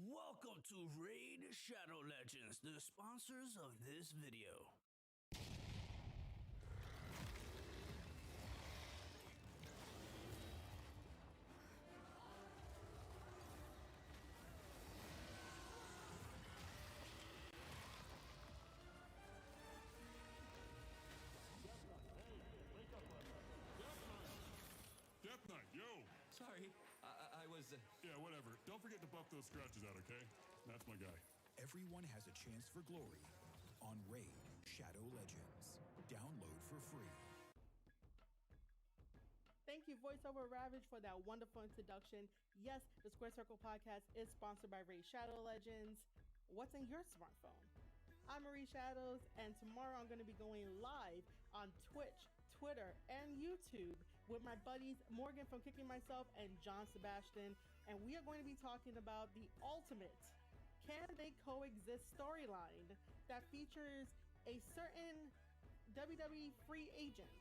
Welcome to Raid Shadow Legends, the sponsors of this video. Death Knight, yo! Sorry, I was... Yeah, whatever. Don't forget to buff those scratches out, okay? That's my guy. Everyone has a chance for glory on Raid Shadow Legends. Download for free. Thank you, VoiceOver Ravage, for that wonderful introduction. Yes, the Square Circle podcast is sponsored by Raid Shadow Legends. What's in your smartphone? I'm Marie Shadows, and tomorrow I'm going to be going live on Twitch, Twitter, and YouTube with my buddies Morgan from Kicking Myself and John Sebastian, and we are going to be talking about the ultimate Can They Coexist storyline that features a certain WWE free agent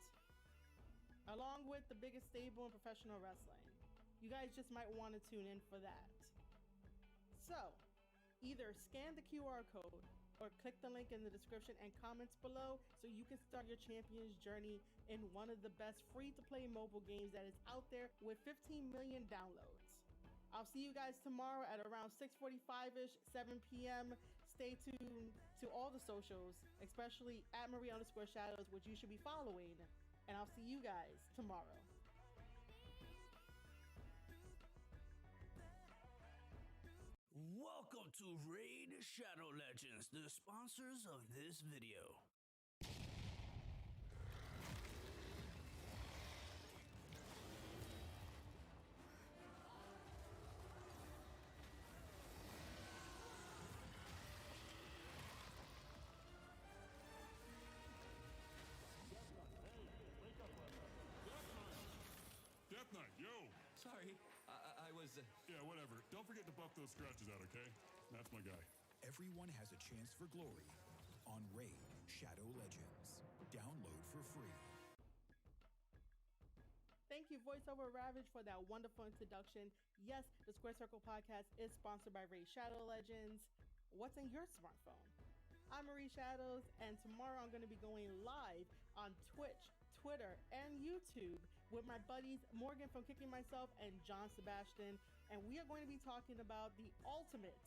along with the biggest stable in professional wrestling. You guys just might want to tune in for that. So, either scan the QR code or click the link in the description and comments below so you can start your champion's journey in one of the best free-to-play mobile games that is out there with 15 million downloads. I'll see you guys tomorrow at around 6:45ish, 7 p.m. Stay tuned to all the socials, especially at Marie_Shadows, which you should be following. And I'll see you guys tomorrow. Welcome to Raid Shadow Legends, the sponsors of this video. Death Knight, yo! Sorry, I was... Yeah, whatever. Don't forget to buff those scratches out, okay? That's my guy. Everyone has a chance for glory on Raid Shadow Legends. Download for free. Thank you, VoiceOver Ravage, for that wonderful introduction. Yes, the Square Circle podcast is sponsored by Raid Shadow Legends. What's in your smartphone? I'm Marie Shadows, and tomorrow I'm going to be going live on Twitch, Twitter, and YouTube with my buddies Morgan from Kicking Myself and John Sebastian, and we are going to be talking about the ultimate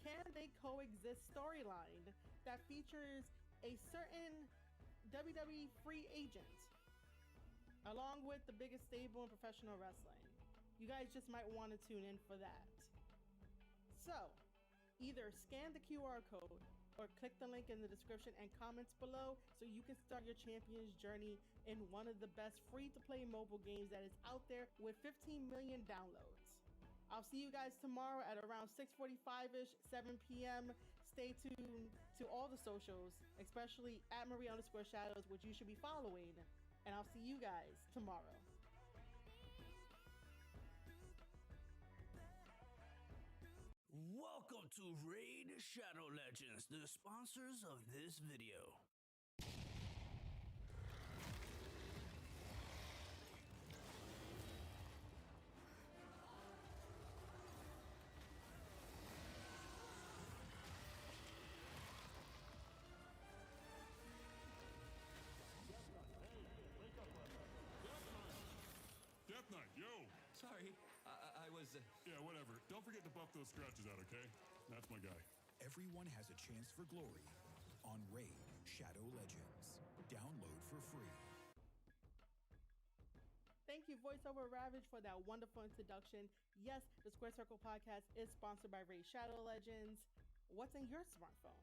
Can They Coexist storyline that features a certain WWE free agent along with the biggest stable in professional wrestling. You guys just might want to tune in for that. So, either scan the QR code or click the link in the description and comments below so you can start your champion's journey in one of the best free-to-play mobile games that is out there with 15 million downloads. I'll see you guys tomorrow at around 6:45ish, 7 p.m. Stay tuned to all the socials, especially at Marie_Shadows, which you should be following. And I'll see you guys tomorrow. Welcome to Raid Shadow Legends, the sponsors of this video. Death Knight, yo! Sorry, I was... Yeah, whatever. Don't forget to buff those scratches out, okay? That's my guy. Everyone has a chance for glory on Raid Shadow Legends. Download for free. Thank you, VoiceOver Ravage, for that wonderful introduction. Yes, the Square Circle podcast is sponsored by Raid Shadow Legends. What's in your smartphone?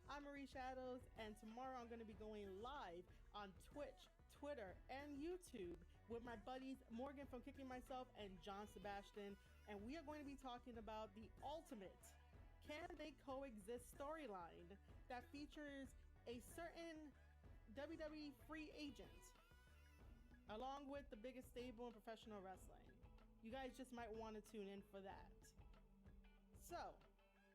I'm Marie Shadows, and tomorrow I'm going to be going live on Twitch, Twitter, and YouTube with my buddies Morgan from Kicking Myself and John Sebastian, and we are going to be talking about the ultimate Can They Coexist storyline that features a certain WWE free agent along with the biggest stable in professional wrestling. You guys just might want to tune in for that. So,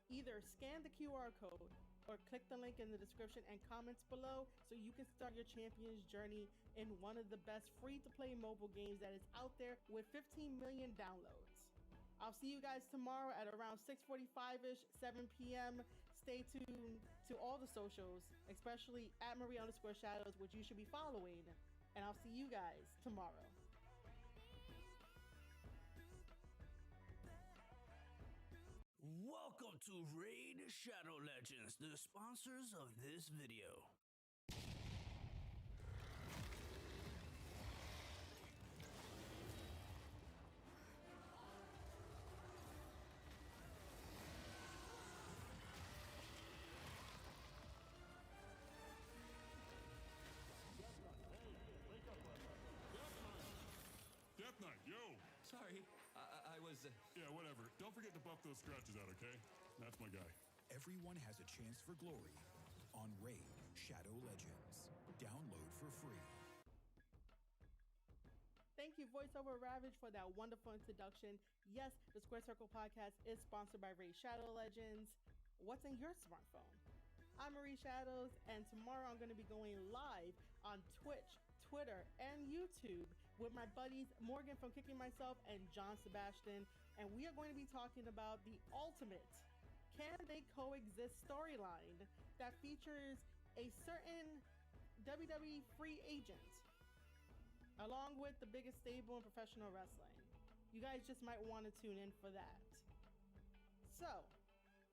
either scan the QR code or click the link in the description and comments below so you can start your champion's journey in one of the best free-to-play mobile games that is out there with 15 million downloads. I'll see you guys tomorrow at around 6:45ish, 7 p.m. Stay tuned to all the socials, especially at Marie_Shadows, which you should be following. And I'll see you guys tomorrow. Welcome to Raid Shadow Legends, the sponsors of this video. Death Knight, yo! Sorry, I was. Yeah, whatever. Don't forget to buff those scratches out, okay? That's my guy. Everyone has a chance for glory on Raid Shadow Legends. Download for free. Thank you, VoiceOver Ravage, for that wonderful introduction. Yes, the Square Circle podcast is sponsored by Raid Shadow Legends. What's in your smartphone? I'm Marie Shadows, and tomorrow I'm going to be going live on Twitch, Twitter, and YouTube with my buddies Morgan from Kicking Myself and John Sebastian, and we are going to be talking about the ultimate Can They Coexist storyline that features a certain WWE free agent along with the biggest stable in professional wrestling. You guys just might want to tune in for that. So,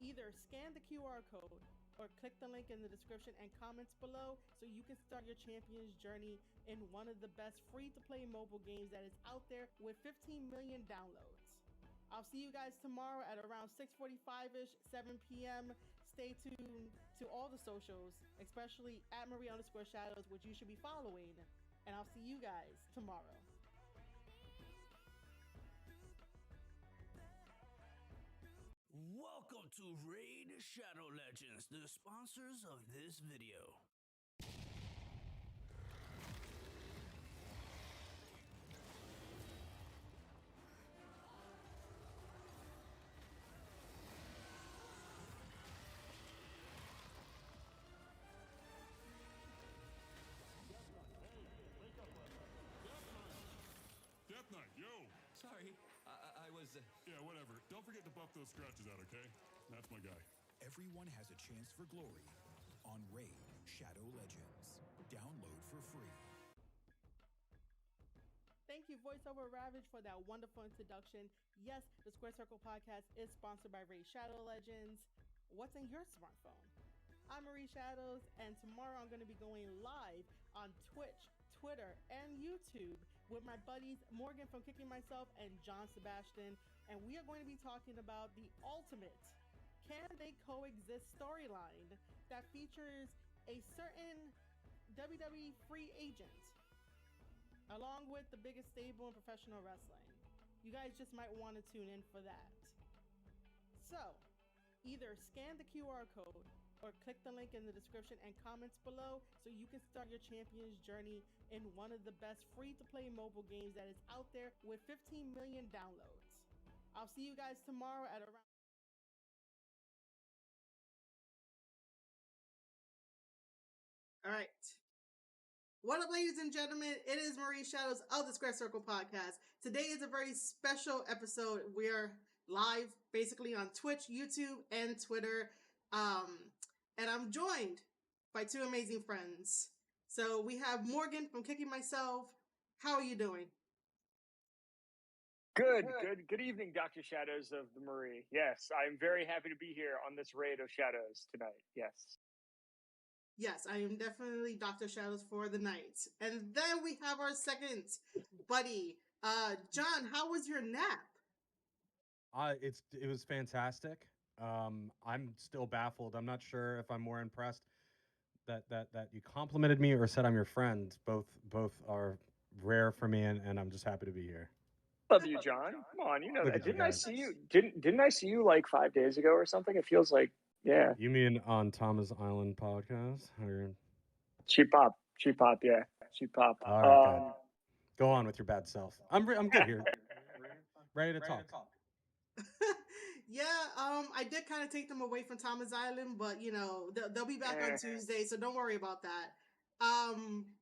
either scan the QR code or click the link in the description and comments below so you can start your champion's journey in one of the best free-to-play mobile games that is out there with 15 million downloads. I'll see you guys tomorrow at around 6:45ish, 7 p.m. Stay tuned to all the socials, especially at Marie_Shadows, which you should be following. And I'll see you guys tomorrow. Welcome to Raid Shadow Legends, the sponsors of this video. Death Knight, yo! Sorry, I was. Yeah, whatever. Don't forget to buff those scratches out, okay? That's my guy. Everyone has a chance for glory on Raid Shadow Legends. Download for free. Thank you, VoiceOver Ravage, for that wonderful introduction. Yes, the Square Circle podcast is sponsored by Raid Shadow Legends. What's in your smartphone? I'm Marie Shadows, and tomorrow I'm going to be going live on Twitch, Twitter, and YouTube with my buddies Morgan from Kicking Myself and John Sebastian, and we are going to be talking about the ultimate Can They Coexist storyline that features a certain WWE free agent along with the biggest stable in professional wrestling. You guys just might want to tune in for that. So, either scan the QR code or click the link in the description and comments below so you can start your champion's journey in one of the best free-to-play mobile games that is out there with 15 million downloads. I'll see you guys tomorrow at around... All right. What up, ladies and gentlemen? It is Marie Shadows of the Square Circle podcast. Today is a very special episode. We're live basically on Twitch, YouTube, and Twitter. And I'm joined by two amazing friends. So we have Morgan from Kicking Myself. How are you doing? Good evening, Dr. Shadows of the Marie. Yes, I'm very happy to be here on this raid of shadows tonight. Yes. Yes, I am definitely Dr. Shadows for the night. And then we have our second buddy, John. How was your nap? It was fantastic. I'm still baffled. I'm not sure if I'm more impressed that you complimented me or said I'm your friend. Both are rare for me, and I'm just happy to be here. Love you, John. Come on, you know Look that. at you Didn't I guys. see you? Didn't I see you like 5 days ago or something? It feels like, yeah. You mean on Thomas Island podcast? Or... Cheap pop, yeah, cheap pop. All right, good. Go on with your bad self. I'm good here. Ready to talk. Yeah, I did kind of take them away from Thomas Island, but you know they'll be back on Tuesday, so don't worry about that.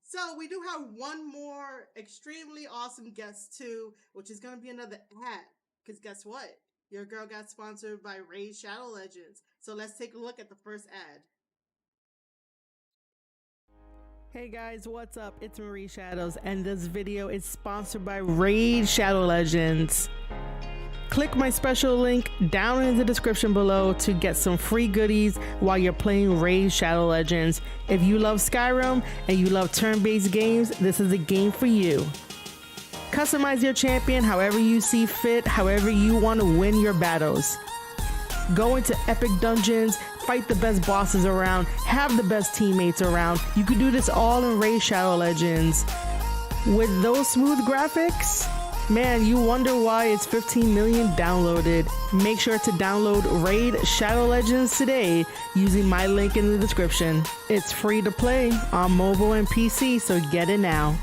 So we do have one more extremely awesome guest too, which is going to be another ad Because guess what? Your girl got sponsored by Raid Shadow Legends. So let's take a look at the first ad. Hey guys, what's up? It's Marie Shadows, and this video is sponsored by Raid Shadow Legends. Click my special link down in the description below to get some free goodies while you're playing Raid Shadow Legends. If you love Skyrim and you love turn-based games, this is the game for you. Customize your champion however you see fit, however you want to win your battles. Go into epic dungeons, fight the best bosses around, have the best teammates around. You can do this all in Raid Shadow Legends. With those smooth graphics, man, you wonder why it's 15 million downloaded. Make sure to download Raid Shadow Legends today using my link in the description. It's free to play on mobile and PC, so get it now.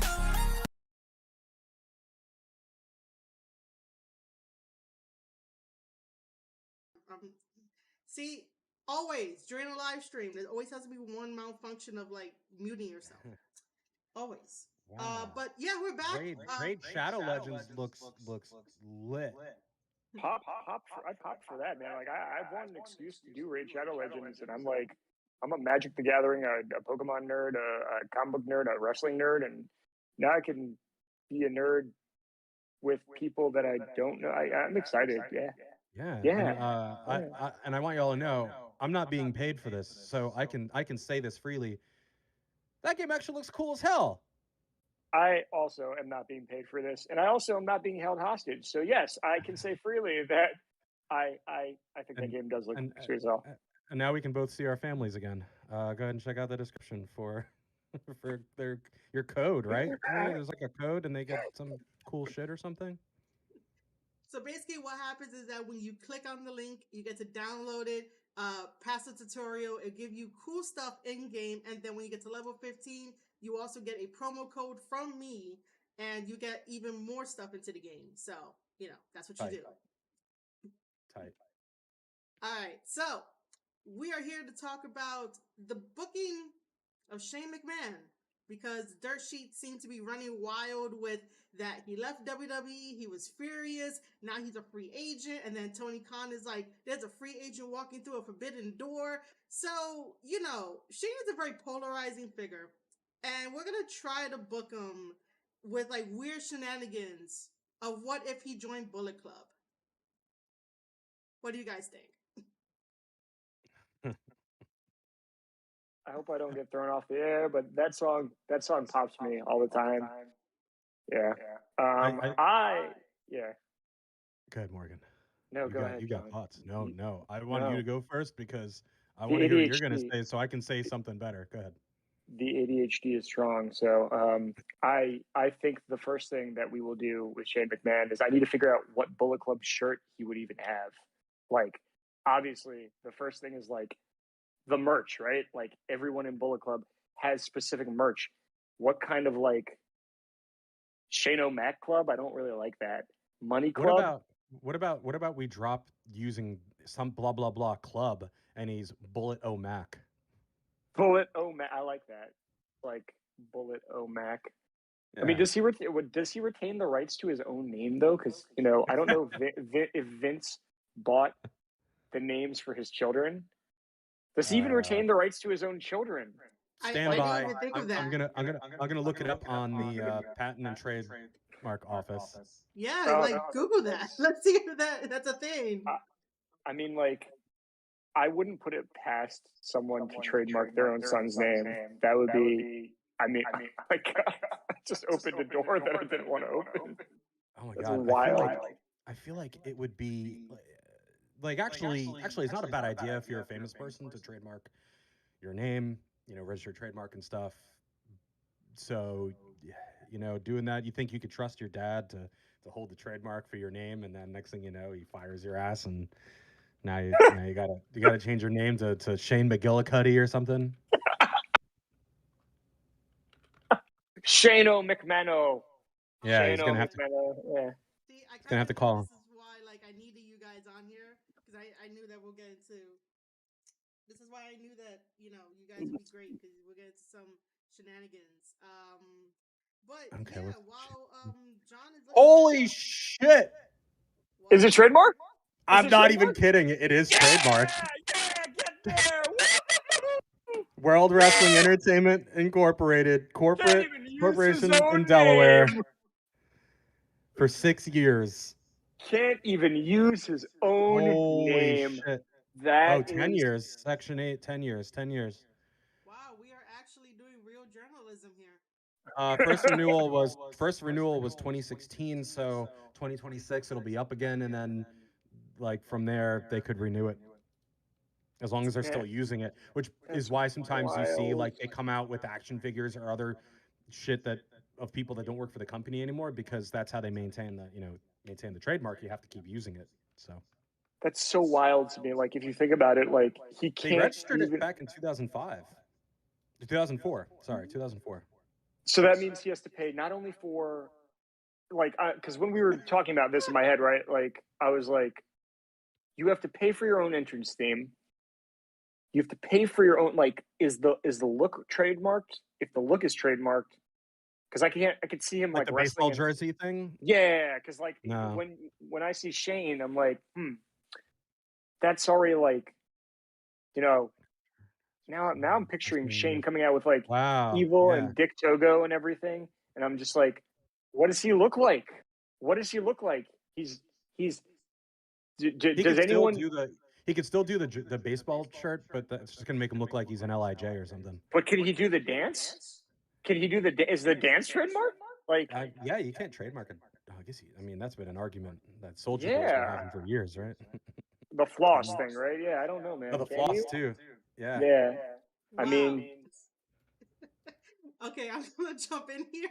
See, always during a live stream, there always has to be one malfunction of like muting yourself. Always. Wow. But yeah, we're back. Raid Shadow Legends looks lit. I popped for that, man. Like I've wanted an excuse to do Raid Shadow Legends, and I'm like, I'm a Magic the Gathering, a Pokemon nerd, a comic book nerd, a wrestling nerd, and now I can be a nerd with people that I don't know. I'm excited. Yeah. And I want y'all to know I'm not being paid for this, so I can say this freely. That game actually looks cool as hell. I also am not being paid for this, and I also am not being held hostage. So yes, I can say freely that I think that game does look sweet as hell. And now we can both see our families again. Go ahead and check out the description for your code, right? There's like a code, and they get some cool shit or something. So basically what happens is that when you click on the link, you get to download it, pass the tutorial, it gives you cool stuff in-game, and then when you get to level 15, you also get a promo code from me, and you get even more stuff into the game. So, that's what you do. Tight. All right, so we are here to talk about the booking of Shane McMahon, because Dirt Sheet seemed to be running wild with that he left WWE, he was furious, now he's a free agent, and then Tony Khan is like, there's a free agent walking through a forbidden door. So, Shane is a very polarizing figure, and we're gonna try to book him with like weird shenanigans of what if he joined Bullet Club. What do you guys think? I hope I don't get thrown off the air, but that song pops me all the time. Yeah. Yeah. Go ahead, Morgan. No, go ahead. You got thoughts? No. I want you to go first because I The want to hear what you're ADHD. going to say so I can say something better. Go ahead. The ADHD is strong. So I think the first thing that we will do with Shane McMahon is I need to figure out what Bullet Club shirt he would even have. Like, obviously, the first thing is like the merch, right? Like everyone in Bullet Club has specific merch. What kind of like Shane O'Mac Club? I don't really like that. Money Club? What about we drop using some blah blah blah club and he's Bullet O'Mac? Bullet O'Mac. I like that. Like Bullet O'Mac. Yeah. I mean, does he retain the rights to his own name though? Because I don't know if Vince bought the names for his children. Does he even retain the rights to his own children? Stand by. I didn't even think of that. I'm gonna look it up on the Patent and Trademark Office. Yeah, Google that. Let's see if that's a thing. I mean, like, I wouldn't put it past someone to trademark their own son's name. That would be. I mean, like, I just opened a door that I didn't want to open. Oh my That's god! wild. I feel like it would be like actually, it's not a bad idea if you're a famous person to trademark your name, register trademark and stuff. So, doing that, you think you could trust your dad to hold the trademark for your name, and then next thing you know, he fires your ass, and now you gotta change your name to Shane McGillicuddy or something. Shane McMahon. Yeah, Shane he's gonna have to. Yeah. See, Gonna have to call him. This is why, I needed you guys on here, because I knew that we'll get into. This is why I knew that you guys would be great, because we'll get into some shenanigans. But Okay, yeah, while John is Holy shit! Is it trademark? I'm it not trademark? even kidding. It is trademark. Yeah, get there. World Wrestling Entertainment Incorporated, corporate Can't even use his corporation own in Delaware name. for 6 years. Can't even use his own Holy name. shit. That 10 is- years. Section 8, 10 years. 10 years. Wow, we are actually doing real journalism here. First renewal was 2016, so 2026 it'll be up again, and then like from there they could renew it as long as they're still using it, which is why sometimes you see like they come out with action figures or other shit that of people that don't work for the company anymore, because that's how they maintain the trademark. You have to keep using it. So That's so wild to me. Like, if you think about it, like, he they can't registered even... it back in 2005. 2004. Sorry, 2004. So that means he has to pay not only for, like, because when we were talking about this in my head, right? Like, I was like, you have to pay for your own entrance theme. You have to pay for your own. Like, is the look trademarked? If the look is trademarked, because I could see him like the wrestling baseball jersey thing. Yeah, because like No. when I see Shane, I'm like, that's already like, you know. Now I'm picturing Shane coming out with like Evil and Dick Togo and everything, and I'm just like, what does he look like? What does he look like? Does anyone? He could still do the baseball shirt, but that's just gonna make him look like he's an Lij or something. But can he do the dance? Can he do is the dance trademark? Like, yeah, you can't trademark it. I guess that's been an argument that Soldier Boy's been having for years, right? The floss thing, right? Yeah, I don't know, man. Oh, the floss too. Yeah. Yeah. Wow. I mean, okay, I'm gonna jump in here.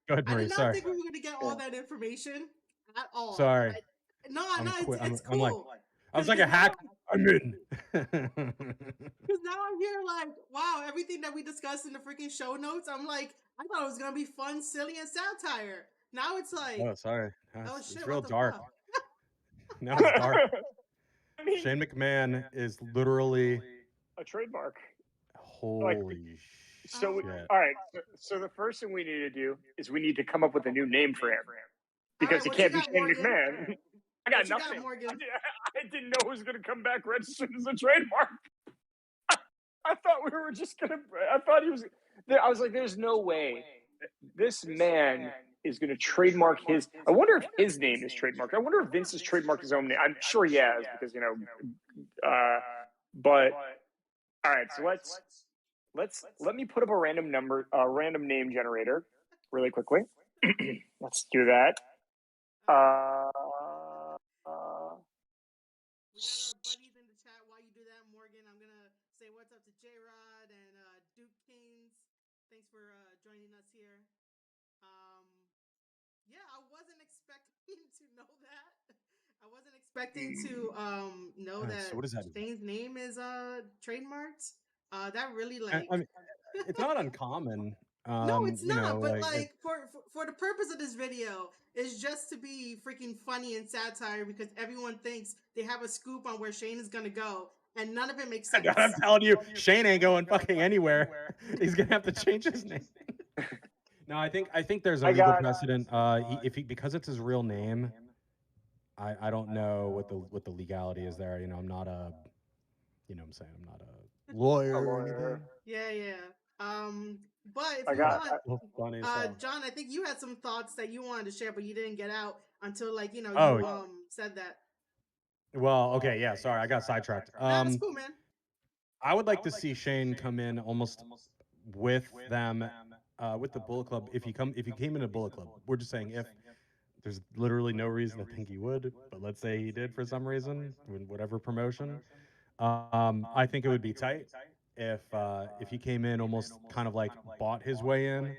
Go ahead, Marie. I did not think we were gonna get all that information at all. Sorry. It's cool. I'm like, I was like a hack. I'm in. Because now I'm here like, wow, everything that we discussed in the freaking show notes, I'm like, I thought it was gonna be fun, silly, and satire. Now it's like, oh, sorry. Oh It's shit, real what the dark. fuck? Now it's dark. Shane McMahon is literally a trademark. Holy So, shit. all right. So the first thing we need to do is we need to come up with a new name for him, because right, it can't be got, Shane Morgan? McMahon. I got What you got, nothing. Morgan? I didn't know it was going to come back registered as a trademark. I thought we were just going to. I thought he was. I was like, there's no way this man is going to trademark his. I wonder if his name is trademarked. I wonder if Vince has trademarked his own name. I'm sure he has, because but all right. So let me put up a random name generator really quickly. Let's do that. We got our buddies in the chat. While you do that, Morgan, I'm gonna say what's up to J-Rod and Duke Kings. Thanks for joining us here. Yeah, I wasn't expecting to know that. I wasn't expecting to know that, so what does that Shane's name is trademarked. That really I mean, it's not uncommon. No, it's not. But like for the purpose of this video, is just to be freaking funny and satire, because everyone thinks they have a scoop on where Shane is gonna go, and none of it makes sense. I'm telling you, Shane ain't going fucking anywhere. He's gonna have to change his name. No, I think there's a legal precedent. Because it's his real name, I don't know what the legality is there. I'm not a, what I'm saying, I'm not a lawyer or anything. Yeah. But if you want, John, I think you had some thoughts that you wanted to share, but you didn't get out until you said that. Well, okay, yeah. Sorry, I got sidetracked. That's cool, man. I would like to see Shane come in almost with them, with the Bullet Club. If he came in a Bullet Club, we're just saying if. There's literally no reason to think he would, but let's say he did for some reason, in whatever promotion. I think it would be tight if he came in almost kind of like bought his way in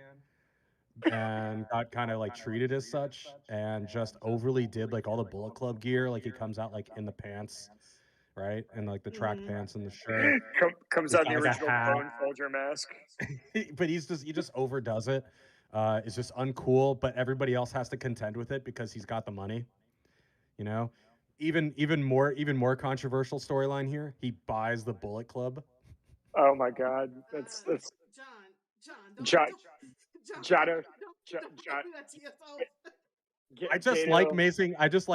and got kind of like treated as such, and just overly did like all the Bullet Club gear, like he comes out like in the pants, right, and like the track pants and the shirt. Comes out the original Bone Soldier mask. But he just overdoes it. It's just uncool, but everybody else has to contend with it because he's got the money. Even more controversial storyline here. He buys the Bullet Club. Oh my God, that's John, don't do that to yourself. I just like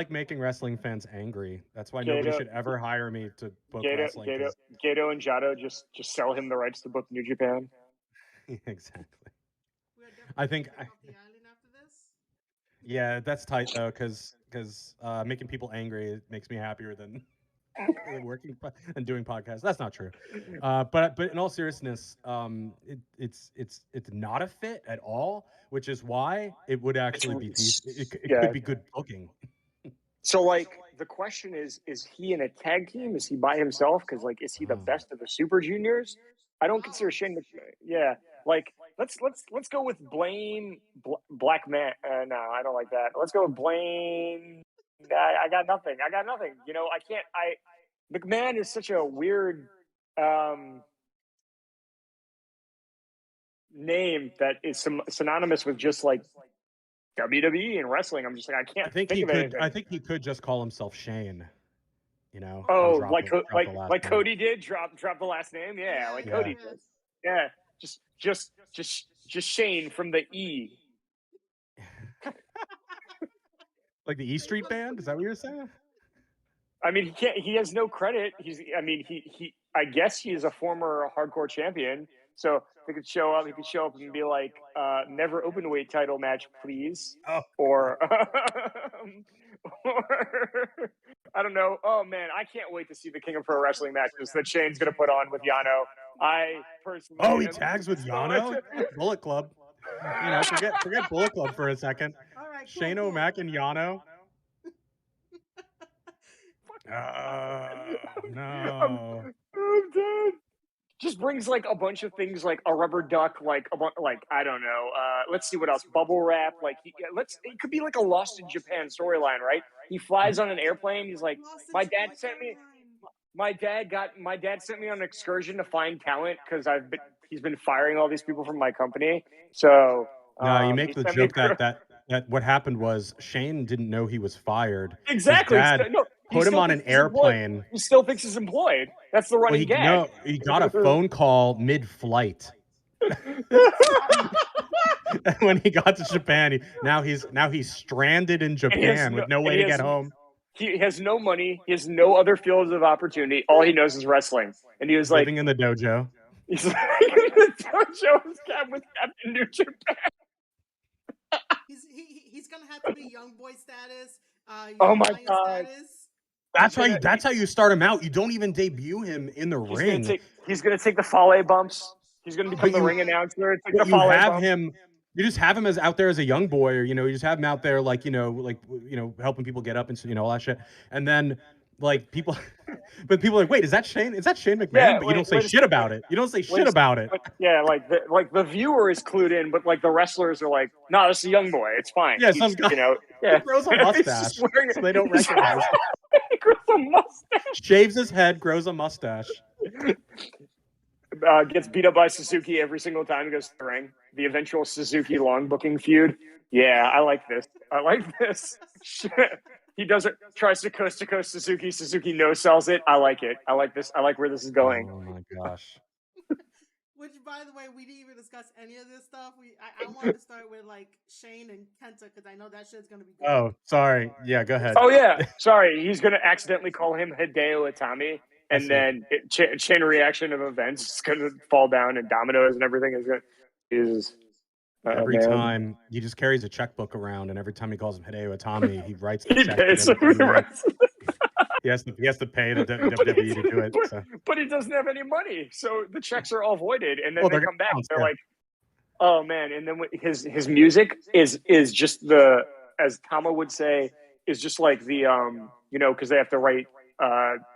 making wrestling fans angry. That's why nobody should ever hire me to book wrestling. Gato and Jado just sell him the rights to book New Japan. Exactly. We're I think definitely off the island after this. yeah, that's tight though, because making people angry makes me happier than and doing podcasts. That's not true. But in all seriousness, it's not a fit at all, which is why it would actually be decent. It could be good booking. So like the question is he in a tag team? Is he by himself? Because like, is he the best of the Super Juniors? I don't consider Shane McMahon. Yeah, like let's go with Blaine Black Man. No, I don't like that. Let's go with Blaine. I got nothing. You know, I can't. McMahon is such a weird name that is synonymous with just like WWE and wrestling. I'm just like, I can't think of anything. I think he could just call himself Shane. You know. Oh, like Cody did drop the last name. Yeah, like Cody did. Yeah, just Shane from the E. Like the E Street Band? Is that what you're saying? I mean, he has no credit. I guess he is a former hardcore champion. So he could show up and be like, never open weight title match, please. Oh. Or I don't know. Oh man, I can't wait to see the King of Pro Wrestling matches that Shane's gonna put on with Yano. I personally. Oh, he tags with Yano? Bullet Club. You know, forget Bullet Club for a second. All right, Shane O'Mac and Yano. No. I'm dead. Just brings like a bunch of things, like a rubber duck, like I don't know. Let's see what else. Bubble wrap, like it could be like a Lost in Japan storyline, right? He flies on an airplane. He's like, my dad sent me on an excursion to find talent because he's been firing all these people from my company. So no, you make the joke that what happened was Shane didn't know he was fired. Exactly. His dad put him on an airplane. He still thinks he's employed. That's the running gag. No, he got a phone call mid-flight. When he got to Japan, now he's stranded in Japan with no way to get home. He has no money. He has no other fields of opportunity. All he knows is wrestling. And he was living in the dojo. He's living in the dojo with Captain New Japan. He's gonna have to be young boy status. Oh my god! Status. That's how you start him out. You don't even debut him in the ring. He's gonna take the Fale bumps. He's gonna become the ring announcer. You just have him as out there as a young boy, or you just have him out there like helping people get up and all that shit. And then like people but people are like, wait, is that Shane McMahon? Yeah, but you don't say shit about it. You don't say shit about it. Yeah, like the viewer is clued in, but like the wrestlers are like, no, this is a young boy. It's fine. Yeah, some guy he grows a mustache, so they don't recognize him. He grows a mustache. Shaves his head, grows a mustache. Gets beat up by Suzuki every single time he goes to the ring. The eventual Suzuki long booking feud. Yeah, I like this. He tries to coast Suzuki. Suzuki no-sells it. I like it. I like this. I like where this is going. Oh my gosh. Which, by the way, we didn't even discuss any of this stuff. I wanted to start with like Shane and Kenta because I know that shit's gonna be good. Oh, sorry. Yeah, go ahead. Oh yeah, sorry. He's gonna accidentally call him Hideo Itami, and then chain reaction of events is gonna fall down, and dominoes and everything is gonna. Every time he just carries a checkbook around, and every time he calls him Hideo Itami, he writes the check. He has to pay the WWE to do it. But he doesn't have any money, so the checks are all voided, and then they come back. They're like, "Oh man!" And then his music is just as Tama would say, is just like the because they have to write,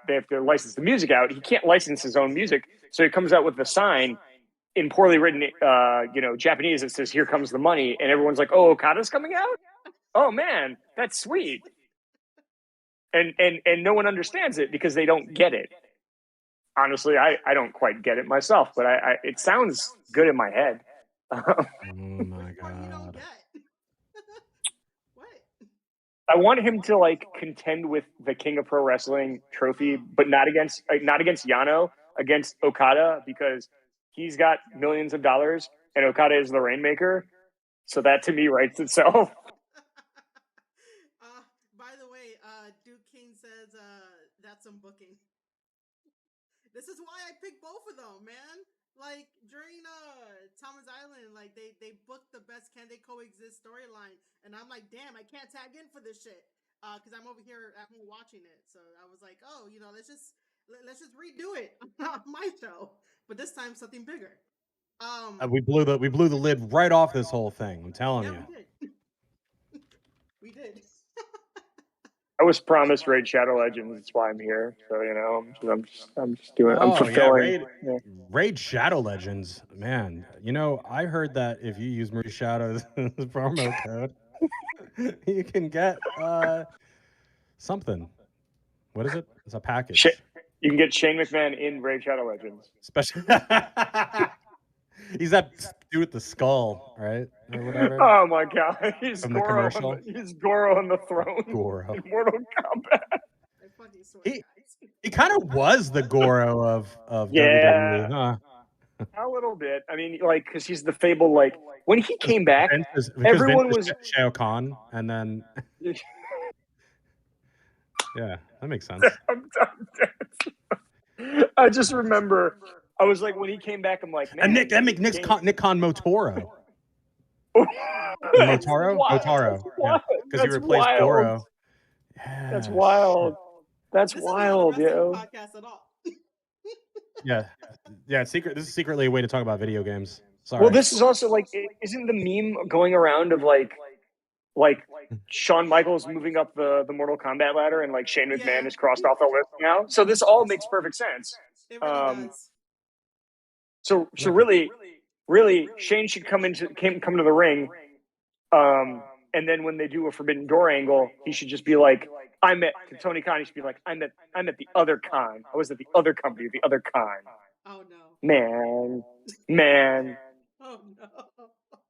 they have to license the music out. He can't license his own music, so he comes out with the sign in poorly written, Japanese. It says, "Here comes the money," and everyone's like, "Oh, Okada's coming out? Oh man, that's sweet." And no one understands it because they don't get it. Honestly, I don't quite get it myself, but it sounds good in my head. Oh my god! What? I want him to like contend with the King of Pro Wrestling trophy, but not against Yano, against Okada, because he's got millions of dollars and Okada is the Rainmaker. So that to me writes itself. the way, Duke King says that's some booking. This is why I picked both of them, man. Like during Thomas Island, like they booked the best Can They Coexist storyline, and I'm like, damn, I can't tag in for this shit because I'm over here at home watching it. So I was like, oh, let's just redo it on my show, but this time something bigger. We blew the lid right off this whole thing. I'm telling you. We did. We did. I was promised Raid Shadow Legends. That's why I'm here. So I'm just doing. I'm fulfilling. Raid Shadow Legends, man. I heard that if you use Marie Shadow's promo code, you can get something. What is it? It's a package. You can get Shane McMahon in Raid Shadow Legends. Special. He's that dude with the skull, right? Or whatever. Oh my god, he's From the commercial. He's Goro on the throne. Goro. In Mortal Kombat. He kind of was the Goro of WWE, huh? A little bit. I mean, like, because he's the fable. Like when he came back, everyone was Shao Kahn, and then yeah, that makes sense. I just remember. I was like, when he came back, I'm like, man. And Nick Khan Motoro. Motaro? Yeah, because he replaced Goro. Yeah, that's wild. That's wild, yo. Podcast at all. Yeah. This is secretly a way to talk about video games. Sorry. Well, this is also like, isn't the meme going around of like Shawn Michaels moving up the Mortal Kombat ladder and like Shane McMahon is crossed off the list now? So this all makes perfect sense. It really does. So really, Shane should come to the ring, and then when they do a Forbidden Door angle, he should just be like, "I'm at to Tony Khan." He should be like, "I'm at the other Khan. I was at the other company, the other Khan." Oh no, man. Oh no.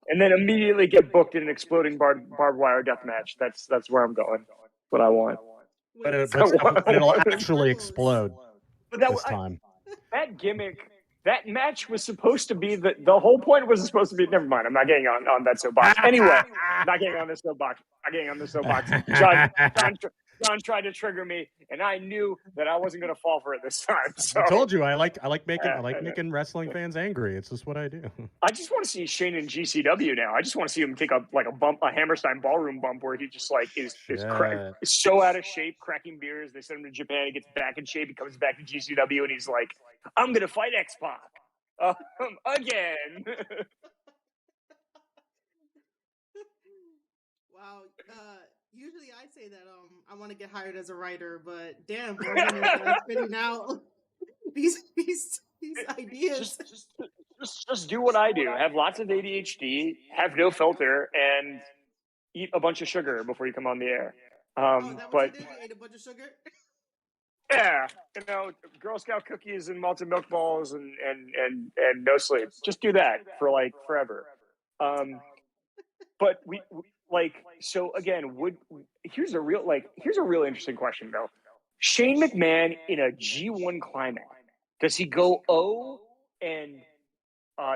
And then immediately get booked in an exploding barbed wire death match. That's where I'm going. What I want. But it'll actually explode this time. That gimmick. That match was supposed to be the whole point was supposed to be. Never mind. I'm not getting on that soapbox. Anyway, I'm not getting on this soapbox. John tried to trigger me, and I knew that I wasn't going to fall for it this time. So. I told you I like making wrestling fans angry. It's just what I do. I just want to see Shane in GCW now. I just want to see him take a Hammerstein ballroom bump where he just like is so out of shape, cracking beers. They send him to Japan. He gets back in shape. He comes back to GCW, and he's like, "I'm going to fight X-Pac again." Wow. Usually I say that I want to get hired as a writer, but damn, Morgan is spitting out these ideas. Just do what I do. Have lots of ADHD, have no filter, and eat a bunch of sugar before you come on the air. But you ate a bunch of sugar? Yeah, Girl Scout cookies and malted milk balls and no sleep. Just do that for like forever. But we so again, here's a real interesting question though. Shane McMahon in a G1 climax, does he go O and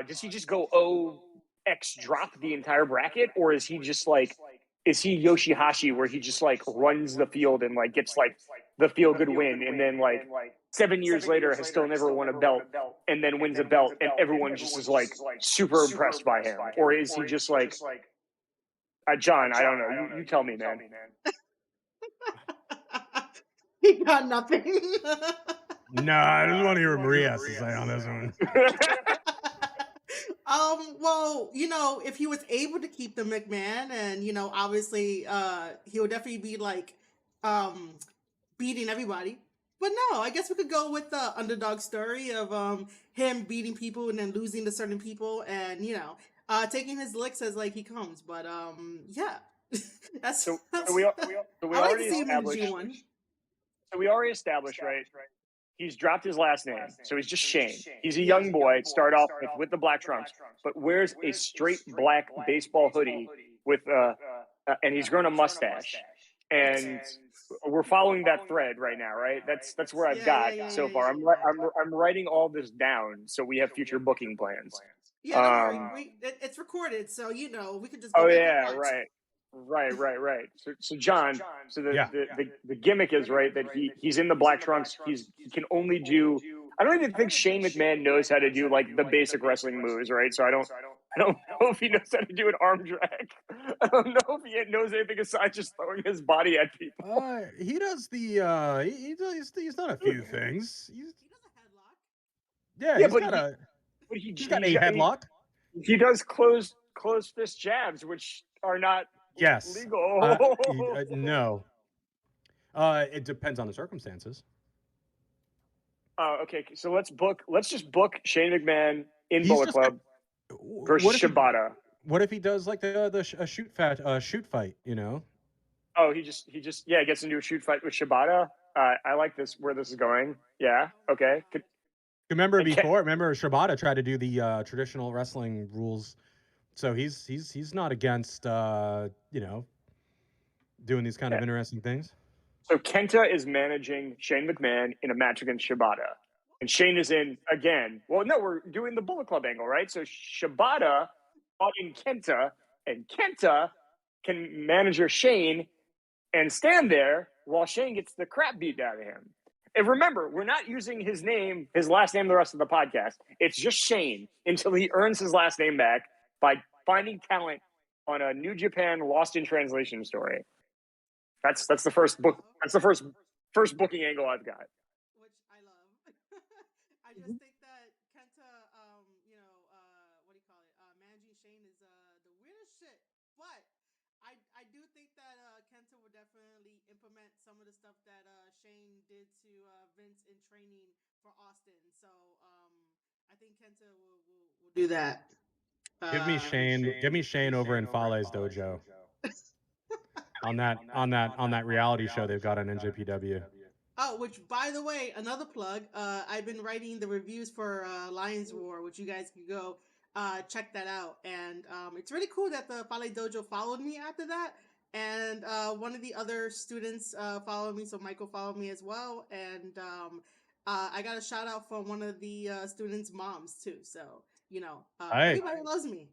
does he just go O X drop the entire bracket, or is he just like, is he Yoshihashi where he just like runs the field and like gets like the feel good win, and then like 7 years later has still never won a belt, and then wins a belt, and everyone just is like super impressed by him? Or is he just like, John, I don't know. You tell me, man. He got nothing. No, I just want to hear what Maria has to say on this one. Well, if he was able to keep the McMahon, and obviously, he would definitely be like, beating everybody. But no, I guess we could go with the underdog story of him beating people and then losing to certain people, and taking his licks as like he comes. But yeah, that's so we already established, right? He's dropped his last name, so he's just Shane. He's a young boy. Start off with the black trunks, but wears a straight black baseball hoodie with and he's grown a mustache. And we're following that thread right now, right? That's where I've got so far. I'm writing all this down so we have future booking plans. Yeah, don't worry. It's recorded, so we could just. Go back and watch. Right. Right. So John, so the gimmick is right that he's in the black trunks. He can only do. I don't even think Shane McMahon knows how to do like the basic wrestling moves, right? So I don't know if he knows how to do an arm drag. I don't know if he knows anything aside just throwing his body at people. He does the he's done a few things. He does a headlock. Yeah, Yeah, he's got a headlock. He does closed fist jabs, which are not Yes. legal. No. It depends on the circumstances. Okay, so let's just book Shane McMahon in Bullet Club versus Shibata. What if he does like a shoot fight? You know? Oh, he gets into a shoot fight with Shibata. I like where this is going. Yeah. Okay. Remember Shibata tried to do the traditional wrestling rules, so he's not against doing these kind of interesting things. So Kenta is managing Shane McMahon in a match against Shibata. And Shane is in again. Well, no, we're doing the Bullet Club angle, right? So Shibata fought in Kenta, and Kenta can manager Shane and stand there while Shane gets the crap beat out of him. And remember, we're not using his last name, the rest of the podcast. It's just Shane until he earns his last name back by finding talent on a New Japan Lost in Translation story. That's the first book. That's the first booking angle I've got. Which I love. I just think that Kenta, managing Shane is the weirdest shit. But I do think that Kenta will definitely implement some of the stuff that Shane did to Vince in training for Austin. So I think Kenta will do that. Give me Shane over in Fale's dojo. on that reality show they've got on NJPW. Oh, which by the way, another plug. I've been writing the reviews for Lions War, which you guys can go check that out. And it's really cool that the Fale Dojo followed me after that. And one of the other students followed me, so Michael followed me as well. And I got a shout out from one of the students' moms too. So everybody loves me.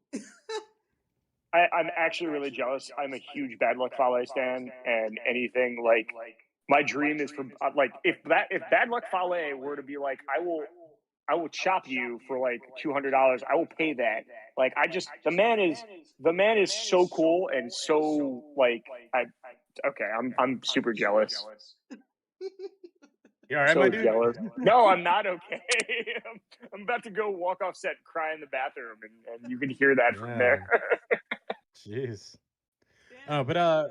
I'm actually really jealous. I'm a huge Bad Luck Fale stan, and anything like my dream is for like if Bad Luck Fale were to be like I will chop you for like $200. I will pay that. Like the man is so cool and so like I'm super jealous. You all right, so my dude? Jealous. No, I'm not okay. I'm about to go walk off set and cry in the bathroom, and you can hear that from there. Jeez. But I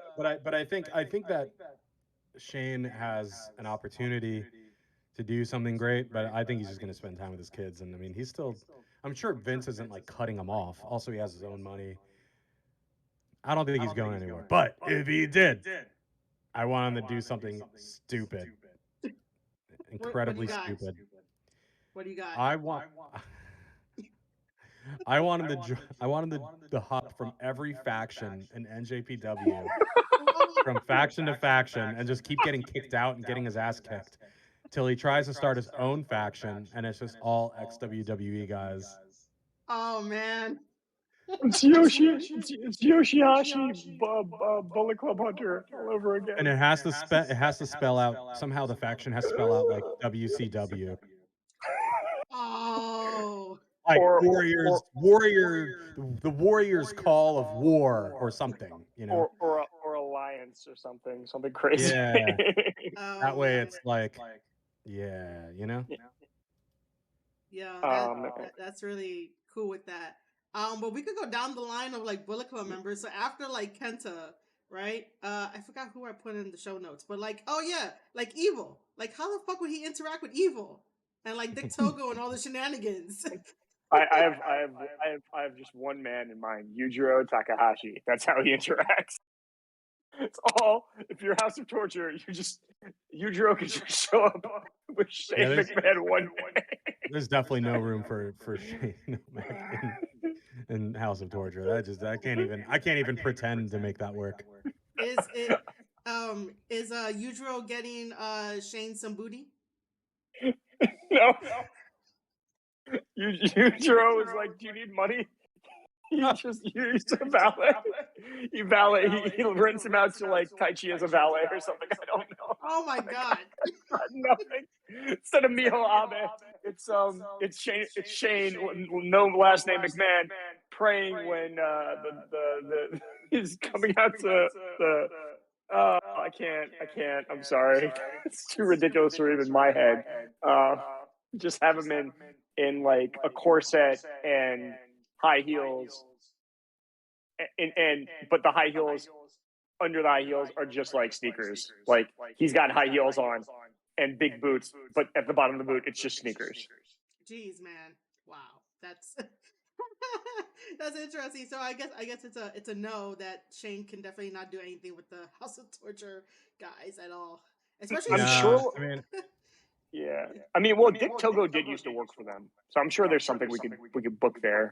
think that Shane has an opportunity to do something great, but I think he's just going to spend time with his kids. And I mean, I'm sure Vince isn't like cutting him off. Also, he has his own money. I don't think he's going anywhere. But if he did, I want him to do something stupid, incredibly stupid. What do you got? I want him to hop from every faction in NJPW, from faction to faction, and just keep getting kicked out and getting his ass kicked till he tries to start his own faction, and it's just all ex-WWE guys. Oh man. It's Yoshihashi, Bullet Club Hunter all over again. And it has to spell out somehow. The faction has to spell out like WCW. Oh. Like the Warriors Call of War or something, or Alliance or something crazy. Yeah. That way it's like, yeah. Yeah, that's really cool with that. But we could go down the line of like Bullet Club members. So after like Kenta, right? I forgot who I put in the show notes, but like, oh yeah, like Evil. Like, how the fuck would he interact with Evil? And like Dick Togo and all the shenanigans. I have just one man in mind, Yujiro Takahashi. That's how he interacts. It's all. If you're House of Torture, Yujiro can just show up with Shane McMahon one day. There's definitely no room for Shane McMahon in House of Torture. I can't even pretend to make that work. Is Yujiro getting Shane some booty? No. Yujiro is like, do you need money? He just used a valet. He rents him out to like Tai Chi as a valet or something. I don't know. Oh my god. Nothing. Instead of Miho Abe, it's Shane, no last name McMahon, praying when the he's coming out to the. I can't. I'm sorry. It's too ridiculous for even my head. Just have him in like a corset and high heels, and but the high heels under the high heels are just like sneakers. Like he's got high heels on and big boots, but at the bottom of the boot, it's just sneakers. Jeez, man. Wow. That's that's interesting. So I guess it's a no that Shane can definitely not do anything with the House of Torture guys at all. Especially I'm sure. I mean, Yeah, I mean, well, Dick Togo did used to work for them, so I'm sure there's something we could book there.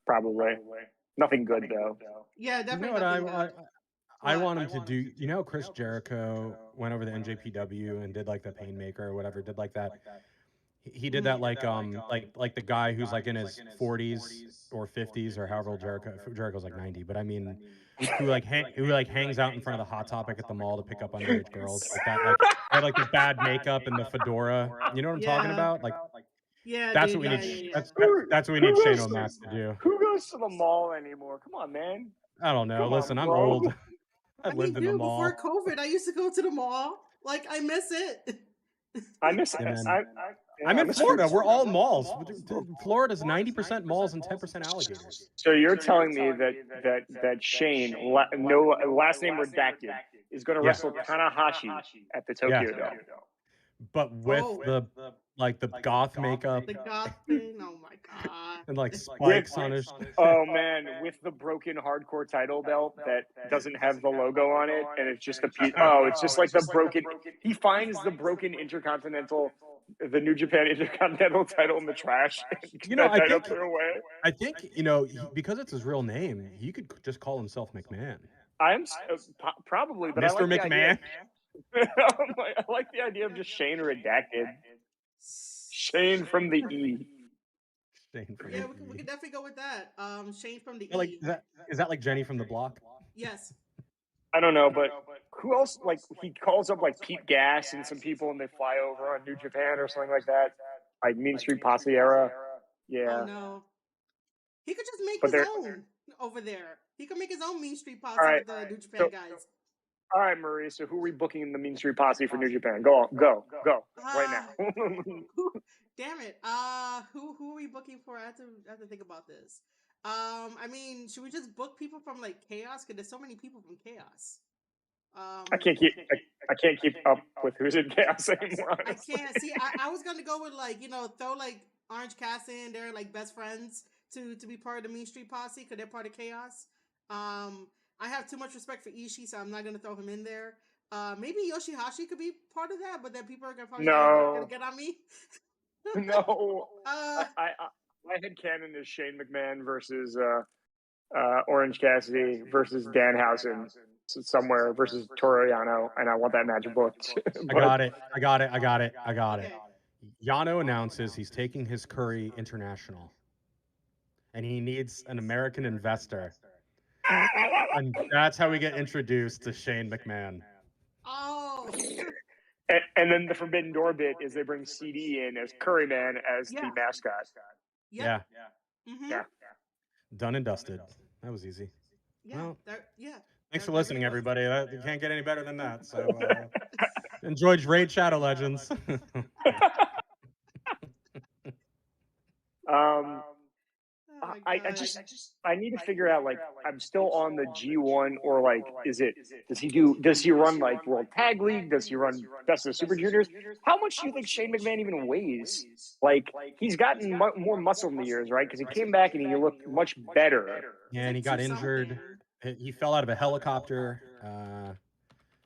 Probably nothing good though. Yeah, you definitely know what nothing good. I What? want him to do. You know, Chris Jericho went over to NJPW and did like the Painmaker or whatever. Did like that. He did that like the guy who's like in his 40s or 50s or however old Jericho's like 90, but I mean who like hangs out in front of the Hot Topic at the mall to pick up underage girls like that, like they have like the bad makeup and the fedora. You know what I'm talking Yeah. about? Like Yeah, that's dude, what we yeah, need. yeah, yeah. That's what we need Shane O'Mac to do. Who goes to the mall anymore? Come on, man. I don't know. Come Listen, on, I'm bro. old. I I've mean, lived in the dude, mall. before COVID, I used to go to the mall. Like, I miss it. I miss it. Yeah, man. I I'm in miss Florida. food. We're all malls. Florida's 90% malls and 10% alligators. So you're telling me that Shane, no last name redacted, is going to wrestle Tanahashi at the Tokyo Dome. But with the goth makeup The goth thing. Oh my god. and like spikes on his. Oh man, with the broken hardcore title belt that doesn't have the logo on it, and it's just a piece. Oh, it's just like the broken. He finds the broken the New Japan Intercontinental title in the trash. You know, I think because it's his real name, he could just call himself McMahon. I'm probably, but Mr. I like McMahon. I like the idea of just Shane redacted. Shane from the E. Shane from Yeah, the we E. can definitely go with that. Shane from the Like E. is that like Jenny from the Block? Yes. I don't know, but who else? Like he calls up like Pete Gas and some people, and they fly over on New Japan or something like that, like Mean Street Posse era. Yeah. Oh no. He could just make But his own over there. He could make his own Mean Street Posse All right. with the New Japan guys. All right, Marie. So who are we booking in the Mean Street Posse for New Japan? Go right now. Damn it. Who are we booking for? I have to think about this. I mean, should we just book people from like Chaos? Because there's so many people from Chaos. I can't keep up with who's in Chaos anymore. Honestly. I can't see. I was gonna go with like throw like Orange Cassidy in there, like best friends to be part of the Mean Street Posse because they're part of Chaos. I have too much respect for Ishii, so I'm not gonna throw him in there. Maybe Yoshihashi could be part of that, but then people are probably gonna get on me. No. I had canon as Shane McMahon versus Orange Cassidy versus Danhausen somewhere versus Toru Yano, and I want that match booked. I got it. Okay. Yano announces he's taking his curry international, and he needs an American investor. And that's how we get introduced to Shane McMahon. Oh. And then the Forbidden Door bit is they bring CD in as Curryman as the mascot. Yep. Yeah. Mm-hmm. Yeah. Done and dusted. That was easy. Yeah. Well, Yeah. Thanks for listening, everybody. You can't get any better than that. So enjoy Raid Shadow Legends. I need to figure out, like, I'm still on the G1, or like, does he run like World Tag League? Does he run Best of the Super Juniors? How much do you think Shane McMahon even weighs? Like, he's gotten more muscle in the years, right? Because he came back and he looked much better. Yeah, and he got injured. He fell out of a helicopter.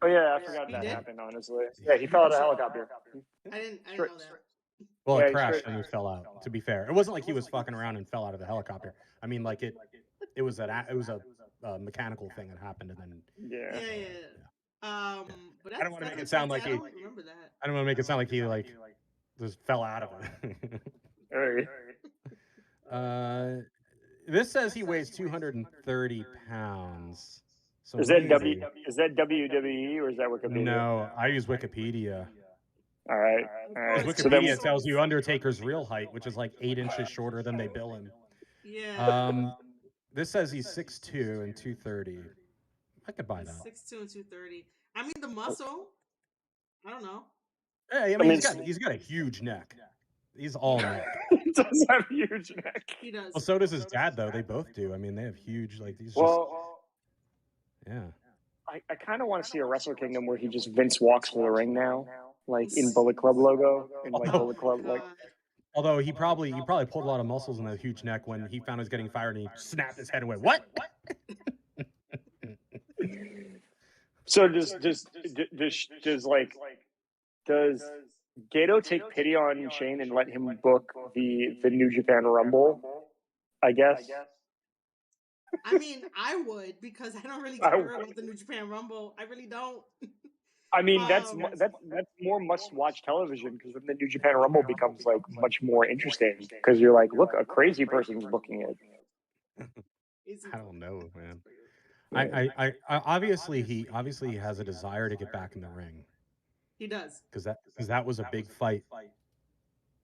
Oh yeah, I forgot that happened, honestly. Yeah, he fell out of a helicopter. I didn't know that. Well, it crashed and he fell out. To be fair, it wasn't like he was fucking around and fell out of the helicopter. I mean, like it was a mechanical thing that happened, and then Yeah. But I don't want to make it sound like I don't remember that. I don't want to make it sound like he like just fell out of it. This says he weighs 230 pounds. So Is that maybe. Is that WWE or is that Wikipedia? No, I use Wikipedia. All right. Because So then, Wikipedia tells you Undertaker's real height, which is like 8 inches shorter than they bill him. Yeah. This says he's 6'2" and 230. I could buy that. 6'2" and 230. I mean, the muscle. I don't know. Hey, I mean, he's got a huge neck. He's all neck. He does have a huge neck. He does. Well, so does his dad, though. They both do. I mean, they have huge, like, these yeah. I kind of want to see a Wrestle Kingdom where he just Vince walks to the ring now, like in Bullet Club logo, and like Bullet Club, like. Although he probably pulled a lot of muscles in that huge neck when he found he was getting fired, and he snapped his head and went, "What?" So does Gato take pity on Shane and let him book the New Japan Rumble? I guess. I mean, I would, because I don't really care about the New Japan Rumble. I really don't. I mean, that's more must-watch television, because then the New Japan Rumble becomes like much more interesting, because you're like, look, a crazy person's booking it. I don't know, man. I obviously he has a desire to get back in the ring. He does. Because that was a big fight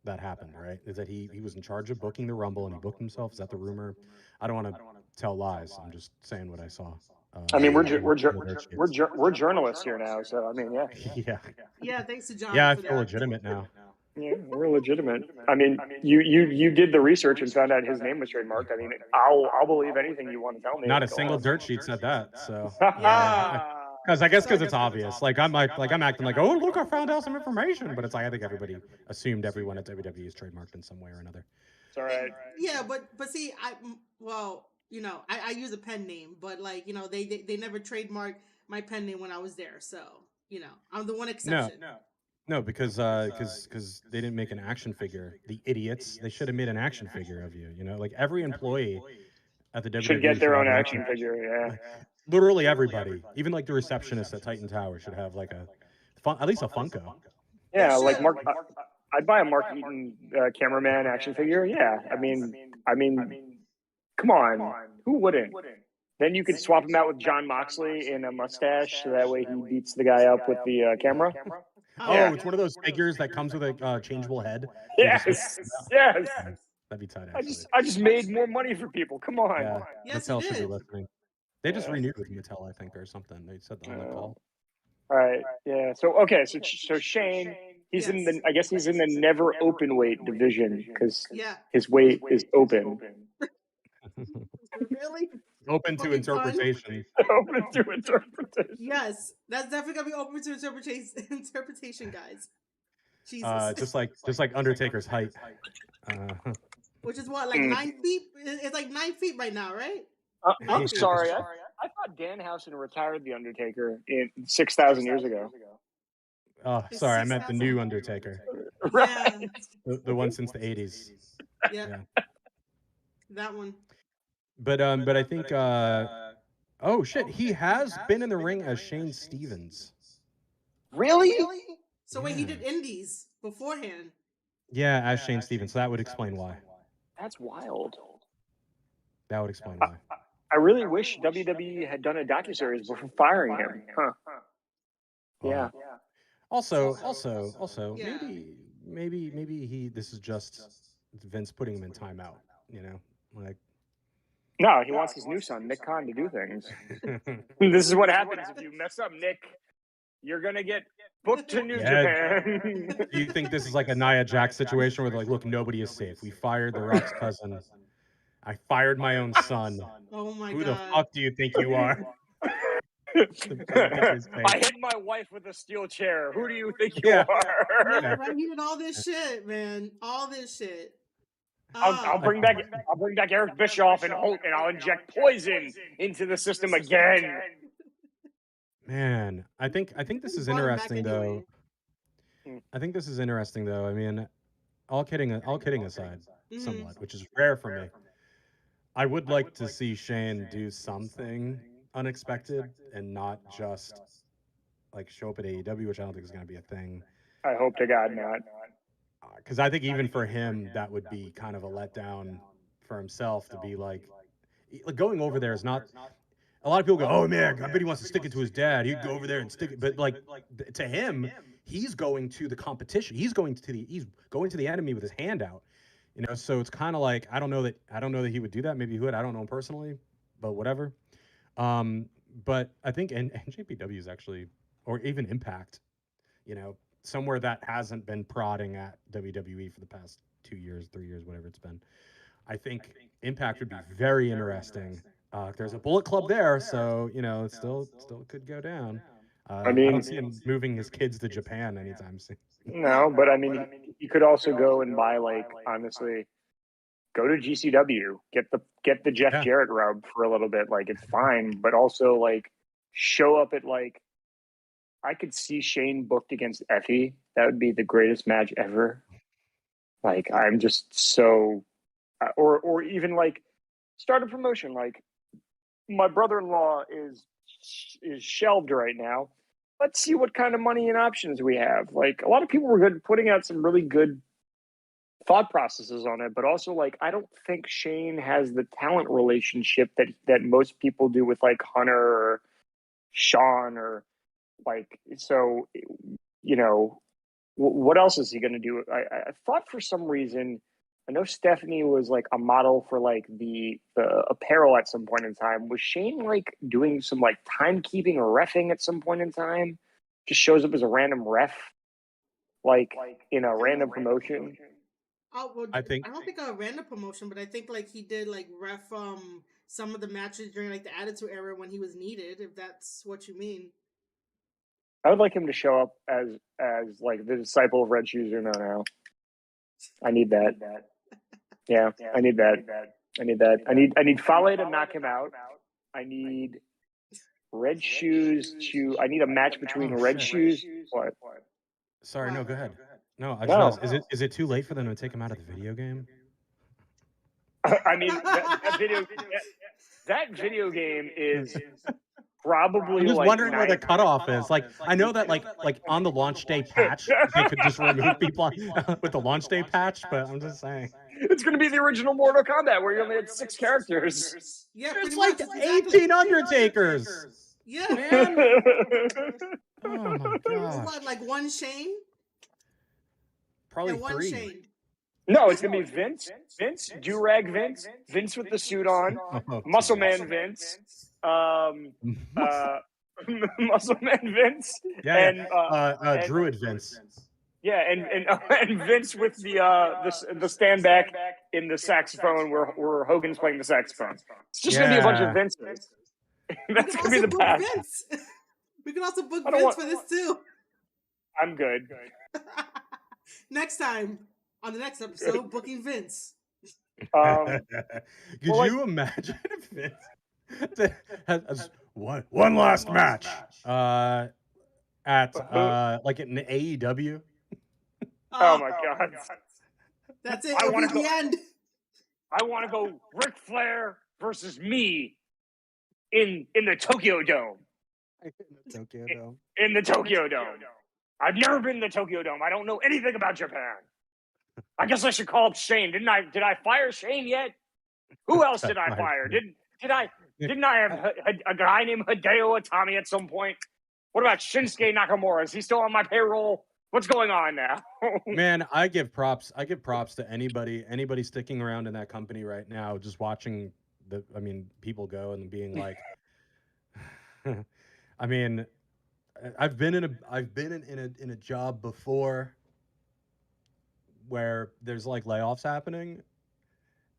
that happened, right? Is that he was in charge of booking the Rumble and he booked himself? Is that the rumor? I don't want to tell lies. I'm just saying what I saw. I mean, we're journalists here now, so I mean, yeah. Yeah, thanks to John. Yeah, I feel legitimate now. Yeah, we're legitimate. I mean, you did the research and found out his name was trademarked. I mean, I'll believe anything you want to tell me. Not a single dirt sheet said that. So Yeah. Because it's obvious. Like I'm acting like, oh look, I found out some information, but it's like I think everybody assumed everyone at WWE is trademarked in some way or another. It's all right. Yeah, but see, I use a pen name, but like, they never trademarked my pen name when I was there, so I'm the one exception. No, because they didn't make an action figure. The idiots. They should have made an action figure of you. Like every employee at the WWE should get their own action figure. Yeah. Literally everybody, even like the receptionist at Titan Tower, should have like at least a Funko. Yeah, like Mark. I'd buy a Mark Eaton cameraman action figure. Yeah, I mean, come on, who wouldn't? Then you could swap him out with John Moxley in a mustache, so that way he beats the guy up with the camera. Oh, it's one of those figures that comes with a changeable head. Yes. That'd be tight. I just made more money for people. Come on. Yeah, yes, Mattel should be listening. They just renewed with Mattel, I think, or something. They said that on the call. All right. Yeah. So Shane, he's in the. I guess he's in the never open weight division because his weight is open. Really? Open to interpretation. Open to interpretation. Yes, that's definitely gonna be open to interpretation, guys. Jesus. Just like Undertaker's height. Which is what, like 9 feet? It's like 9 feet right now, right? I'm sorry. I thought Danhausen retired the Undertaker 6,000 years ago. Oh, sorry, I meant the new Undertaker. Right. The one since the 80s. Yeah. That one. But I think oh shit, he has been in the ring as Shane Stevens. Really? So wait, he did indies beforehand. Yeah, as Shane Stevens. So that would explain why. That's wild. That would explain why. I really wish WWE had done a docuseries before firing him. Huh. Yeah. Also, maybe this is just Vince putting him in timeout. Like. No, he wants his new son, Nick Khan, to do things. This is what happens if you mess up, Nick. You're gonna get booked to New Japan. Do you think this is like a Nia Jax situation where they're like, look, nobody is safe. We fired The Rock's cousin. I fired my own son. Oh my God. Who the fuck do you think you are? I hit my wife with a steel chair. Who do you think you are? Yeah, right. He did all this shit, man. All this shit. I'll bring back Eric Bischoff and Holt, and I'll inject poison into the system again. Man, I think this is interesting though. I think this is interesting though. I mean, all kidding aside, somewhat, which is rare for me. I would like to see Shane do something unexpected and not just like show up at AEW, which I don't think is going to be a thing. I hope to God not. Because I think even for him, that would be kind of a letdown for himself to be like going over there is not. A lot of people go, "Oh man, I bet he wants to stick it to his dad. He'd go over there and stick it." But like to him, he's going to the competition. He's going to the enemy with his hand out. You know, so it's kind of like I don't know that he would do that. Maybe he would. I don't know him personally, but whatever. But I think NJPW is actually, or even Impact, you know, somewhere that hasn't been prodding at WWE for the past 2 years, 3 years, whatever it's been. I think Impact would be very interesting. There's a Bullet Club there, so you know, it still could go down. I don't see him moving his kids to Japan anytime soon. No, but I mean, you could also go and buy, like, honestly, go to GCW, get the Jeff Jarrett rub for a little bit. Like, it's fine, but also like show up at, like, I could see Shane booked against Effie. That would be the greatest match ever. Like, I'm just so, or even like start a promotion. Like, my brother-in-law is shelved right now. Let's see what kind of money and options we have. Like, a lot of people were putting out some really good thought processes on it, but also, like, I don't think Shane has the talent relationship that most people do with, like, Hunter or Sean, or like, so, you know, what else is he going to do? I thought for some reason, I know Stephanie was like a model for like the apparel at some point in time. Was Shane like doing some like timekeeping or reffing at some point in time? Just shows up as a random ref, like in a random promotion. Oh, well, I think I don't think a random promotion, but I think like he did like ref some of the matches during like the Attitude Era when he was needed, if that's what you mean. I would like him to show up as like the disciple of Red Shoes Uno now. I need that. Yeah, I need that. I need that. I need Fale to knock him out. I need Red Shoes to. I need a match between Red Shoes. What? Sorry, no, go ahead. No, I just No. realized, is it too late for them to take him out of the video game? I mean, that video game is probably. I'm just like wondering where the cutoff is. Like, I know that like on the launch day patch, they could just remove people with the launch day patch, but I'm just saying. It's going to be the original Mortal Kombat where you only had 6 characters. Yeah, There's pretty like much, exactly. 18 Undertakers. Yeah, Man. Oh my It's gosh. like one Shane Probably and one 3. Shane. No, it's going to be Vince, Durag Vince with the suit on, Oh, Muscle Jesus. Man Vince, Muscle Man Vince, Yeah, and Druid Vince. yeah, and Vince with the stand back in the saxophone where Hogan's playing the saxophone. It's just going to be a bunch of Vinces. That's going to be the path. Vince. We can also book I don't Vince want- for this too. I'm good. Next time on the next episode, booking Vince. Could well, you imagine if Vince has one last match at like an AEW? Oh my God. That's it. I It'll be wanna the go- end. I want to go Ric Flair versus me in the Tokyo Dome. Tokyo Dome. In the Tokyo Dome. I've never been in the Tokyo Dome. I don't know anything about Japan. I guess I should call up Shane. Did I fire Shane yet? Who else did I fire? Didn't I have a guy named Hideo Itami at some point? What about Shinsuke Nakamura? Is he still on my payroll? What's going on now? Man, I give props to anybody sticking around in that company right now, just watching people go and being like, I mean, I've been in a job before where there's like layoffs happening,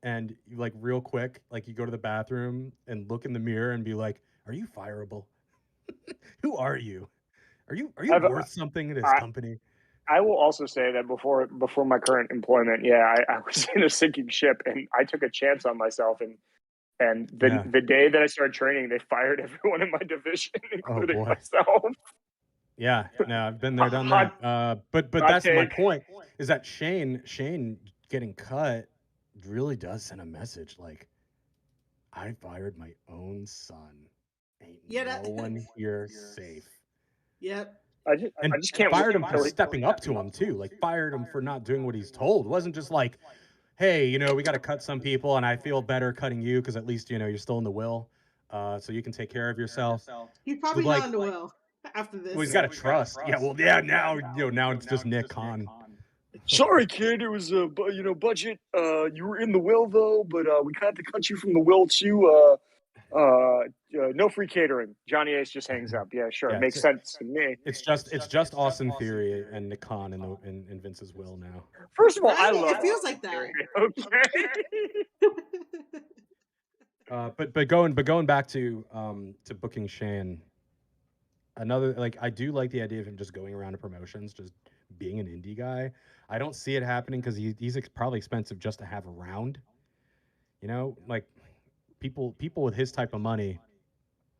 and you like real quick, like you go to the bathroom and look in the mirror and be like, are you fireable? Who are you? Are you worth something in this company? I will also say that before my current employment, I was in a sinking ship, and I took a chance on myself, and the day that I started training, they fired everyone in my division, including myself. Yeah, no, I've been there, done that. But that's my point, is that Shane getting cut really does send a message like, I fired my own son. Ain't no one here safe. Yep. I just can't fired him for really stepping up to him too. Like fired him for not doing what he's told. It wasn't just like, hey, we got to cut some people, and I feel better cutting you because at least you're still in the will, so you can take care of yourself. He's probably With not like, in the will after this. well, he's got to trust. Yeah, well, yeah. Now now it's just Nick Khan. Sorry, kid. It was budget. You were in the will though, but we had to cut you from the will too. No free catering. Johnny Ace just hangs up. Yeah, sure, Yeah, makes sense to me. It's just Austin Theory and Nick Khan in Vince's will now. First of all, I Right? love. It feels like that. Okay. But going back to booking Shane, another, like, I do like the idea of him just going around to promotions, just being an indie guy. I don't see it happening because he's probably expensive just to have around. Like people with his type of money,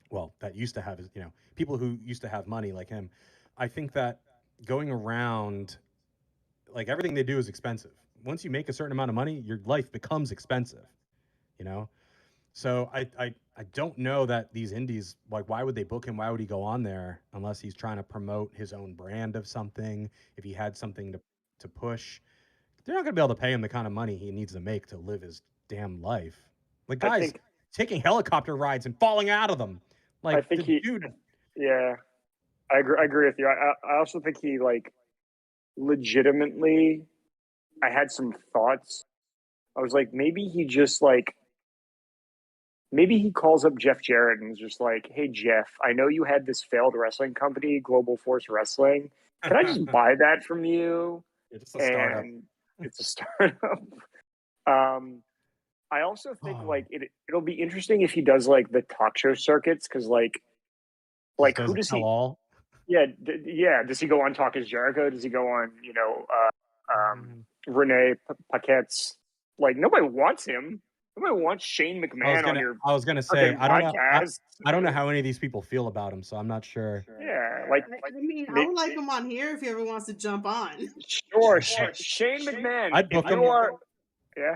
well, that used to have his, people who used to have money like him. I think that going around, like, everything they do is expensive. Once you make a certain amount of money, your life becomes expensive. You know, so I don't know that these indies, like, why would they book him? Why would he go on there unless he's trying to promote his own brand of something? If he had something to push, they're not going to be able to pay him the kind of money he needs to make to live his damn life. Like, guys taking helicopter rides and falling out of them. Like, I think dude. Yeah, I agree with you. I also think he, like, legitimately. I had some thoughts. I was like, maybe he just, like. Maybe he calls up Jeff Jarrett and is just like, "Hey Jeff, I know you had this failed wrestling company, Global Force Wrestling. Can I just buy that from you?" It's a startup. It's a startup. I also think like it'll be interesting if he does like the talk show circuits because like who does he? All? Yeah, yeah. Does he go on Talk Is Jericho? Does he go on Renee Paquette's? Like nobody wants him. Nobody wants Shane McMahon on your. I was gonna say I don't know. podcast. I don't know how any of these people feel about him, so I'm not sure. Yeah, like I mean, I would like him on here if he ever wants to jump on. Sure, Shane McMahon. I'd book him. Yeah,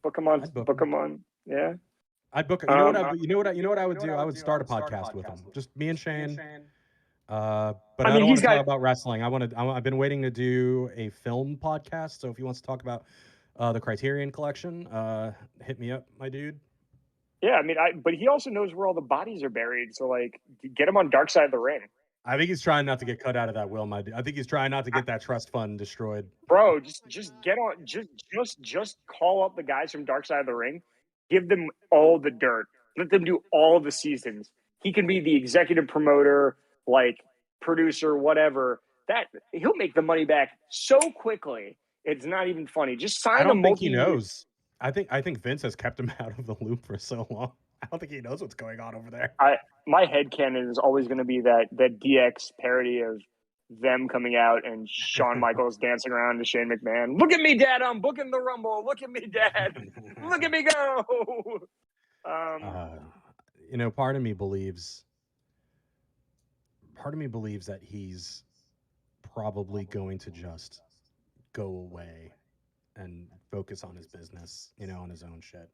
book him on. Book him on. Yeah, I'd book. You know what I would do? I would start a podcast with him, just me and Shane. But I don't want to talk about wrestling. I've been waiting to do a film podcast. So if he wants to talk about the Criterion Collection, hit me up, my dude. Yeah, I mean, but he also knows where all the bodies are buried. So like, get him on Dark Side of the Ring. I think he's trying not to get cut out of that will, my dude. I think he's trying not to get that trust fund destroyed. Bro, just get on. Just call up the guys from Dark Side of the Ring. Give them all the dirt. Let them do all the seasons. He can be the executive promoter, like producer, whatever. That he'll make the money back so quickly. It's not even funny. Just sign. I don't think he knows. I think Vince has kept him out of the loop for so long. I don't think he knows what's going on over there. My headcanon is always going to be that DX parody of them coming out and Shawn Michaels dancing around to Shane McMahon. Look at me, Dad! I'm booking the Rumble. Look at me, Dad! Look at me go! Part of me believes that he's probably going to just go away and focus on his business, on his own shit.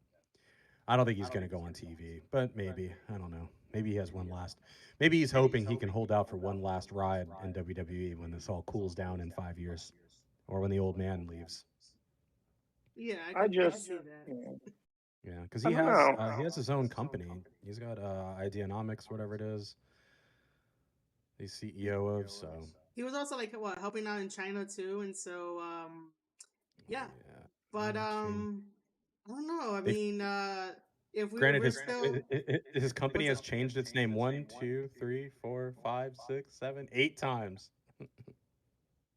I don't think he's going to go on TV, but maybe. I don't know. Maybe he has one last. Maybe he's hoping he can hold out for one last ride in WWE when this all cools down in 5 years, or when the old man leaves. Yeah, I just see that. Yeah, because he has his own company. He's got Ideanomics, whatever it is. He's CEO of, so. He was also helping out in China too, and so yeah. But I don't know. I mean, if we granted, his company has changed its name 1, 2, 3, 4, 5, 6, 7, 8 times.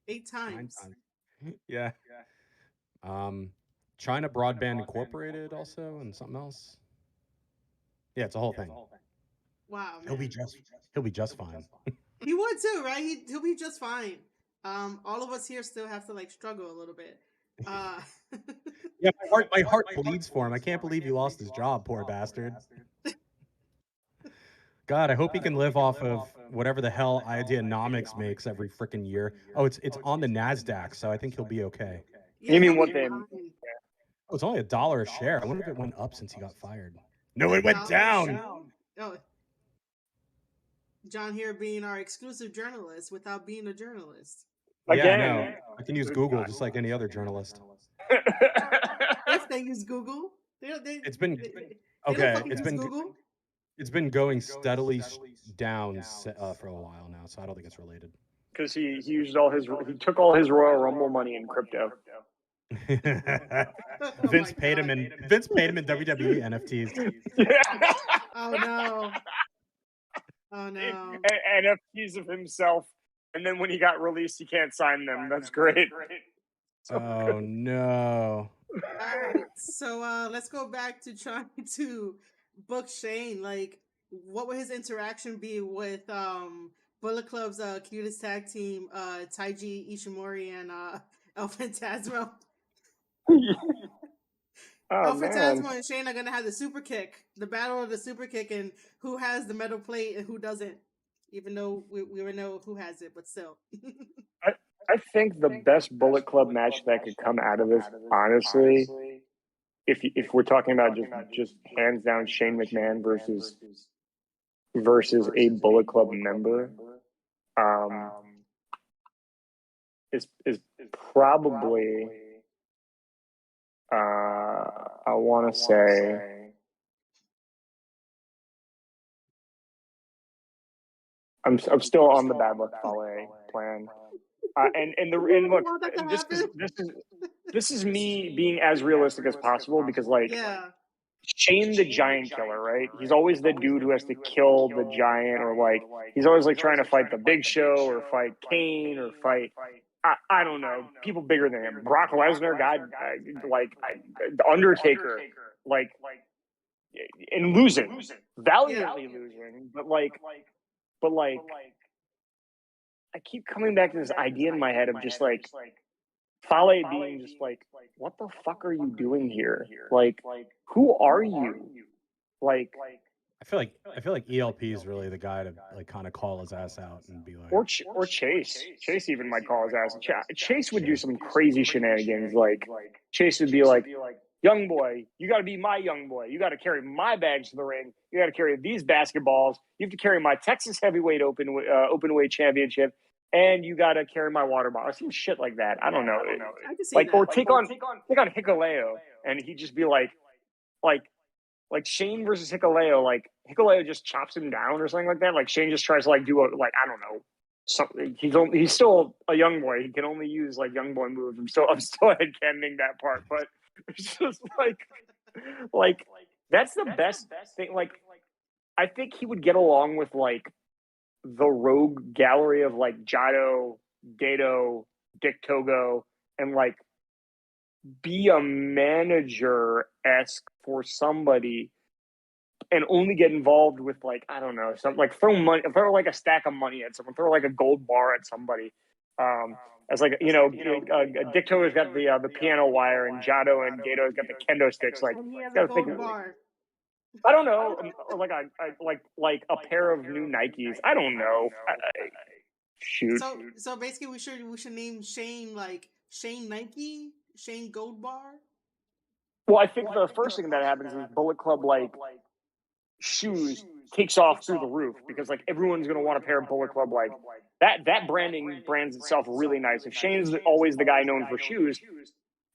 8 times. 9 times. Yeah. China Broadband Incorporated also, and something else. Yeah, it's a whole thing. Wow. He'll be just fine. He would too, right? He'll be just fine. All of us here still have to struggle a little bit. Yeah, my heart bleeds for him. I can't believe he lost his job, poor bastard. God, I hope he can live off of whatever the hell Ideanomics makes every freaking year. Oh, it's on the NASDAQ, so I think he'll be okay. Yeah, you mean what they? Oh, it's only $1 a share. I wonder if it went up since he got fired. No, it went down. Oh, John here being our exclusive journalist without being a journalist. Again, Yeah, no, I can use Google just like any other journalist. If they use Google, It's been they okay. don't fucking use Google. It's been going steadily down for a while now, so I don't think it's related. because he took all his Royal Rumble money in crypto. Vince paid him in WWE NFTs. Oh no. Oh no. NFTs of himself, and then when he got released, he can't sign them. That's great. Oh no. All right, so let's go back to trying to book Shane. Like, what would his interaction be with Bullet Club's cutest tag team, Taiji Ishimori and El Phantasmo? El Phantasmo and Shane are gonna have the super kick, the battle of the super kick, and who has the metal plate and who doesn't. Even though we already know who has it, but still. I think the best Bullet Club match that could come out of this, honestly, if we're talking about just hands down Shane McMahon versus a Bullet Club member, is probably I want to say I'm still on the Bad Luck Fale plan. And look, this is me being as realistic as possible because like Shane the Giant Killer, right? He's always the dude who has to kill the giant, or like he's always like trying to fight the Big Show or fight Kane or fight I don't know, people bigger than him. Brock Lesnar, the Undertaker, like and losing, valiantly losing, but like I keep coming back to this idea in my head of just like Fale being just like, what the fuck are you doing here? Like, who are you? Like, I feel like ELP is really the guy to like kind of call his ass out and be like, or Chase. Chase even might call his ass. Chase would do some crazy shenanigans. Like Chase would be like, young boy, you got to be my young boy. You got to carry my bags to the ring. You got to carry these basketballs. You have to carry my Texas heavyweight openweight championship, and you got to carry my water bottle. Some shit like that. I don't know. I can see like that. or take on Hikuleo, and he'd just be like Shane versus Hikuleo. Like Hikuleo just chops him down or something like that. Like Shane just tries to like do I don't know. Something. He's still a young boy. He can only use like young boy moves. I'm still headcanoning that part, but it's just like that's the best thing. Like I think he would get along with like the rogue gallery of like Jado, Gato, Dick Togo, and like be a manager-esque for somebody and only get involved with like I don't know, something like throw like a stack of money at someone, throw like a gold bar at somebody. As like Dick Togo's got the piano wire, and Jado and Gato's got the kendo sticks. Like, And he has a gold bar. I don't know, like a pair of new Nikes. I don't know. Shoot. So basically, we should name Shane like Shane Nike, Shane Gold Bar. Well, I think the first thing that happens is Bullet Club like shoes takes off through the roof because like everyone's gonna want a pair of Bullet Club like that branding brands itself really nice. If Shane's always the guy known for shoes,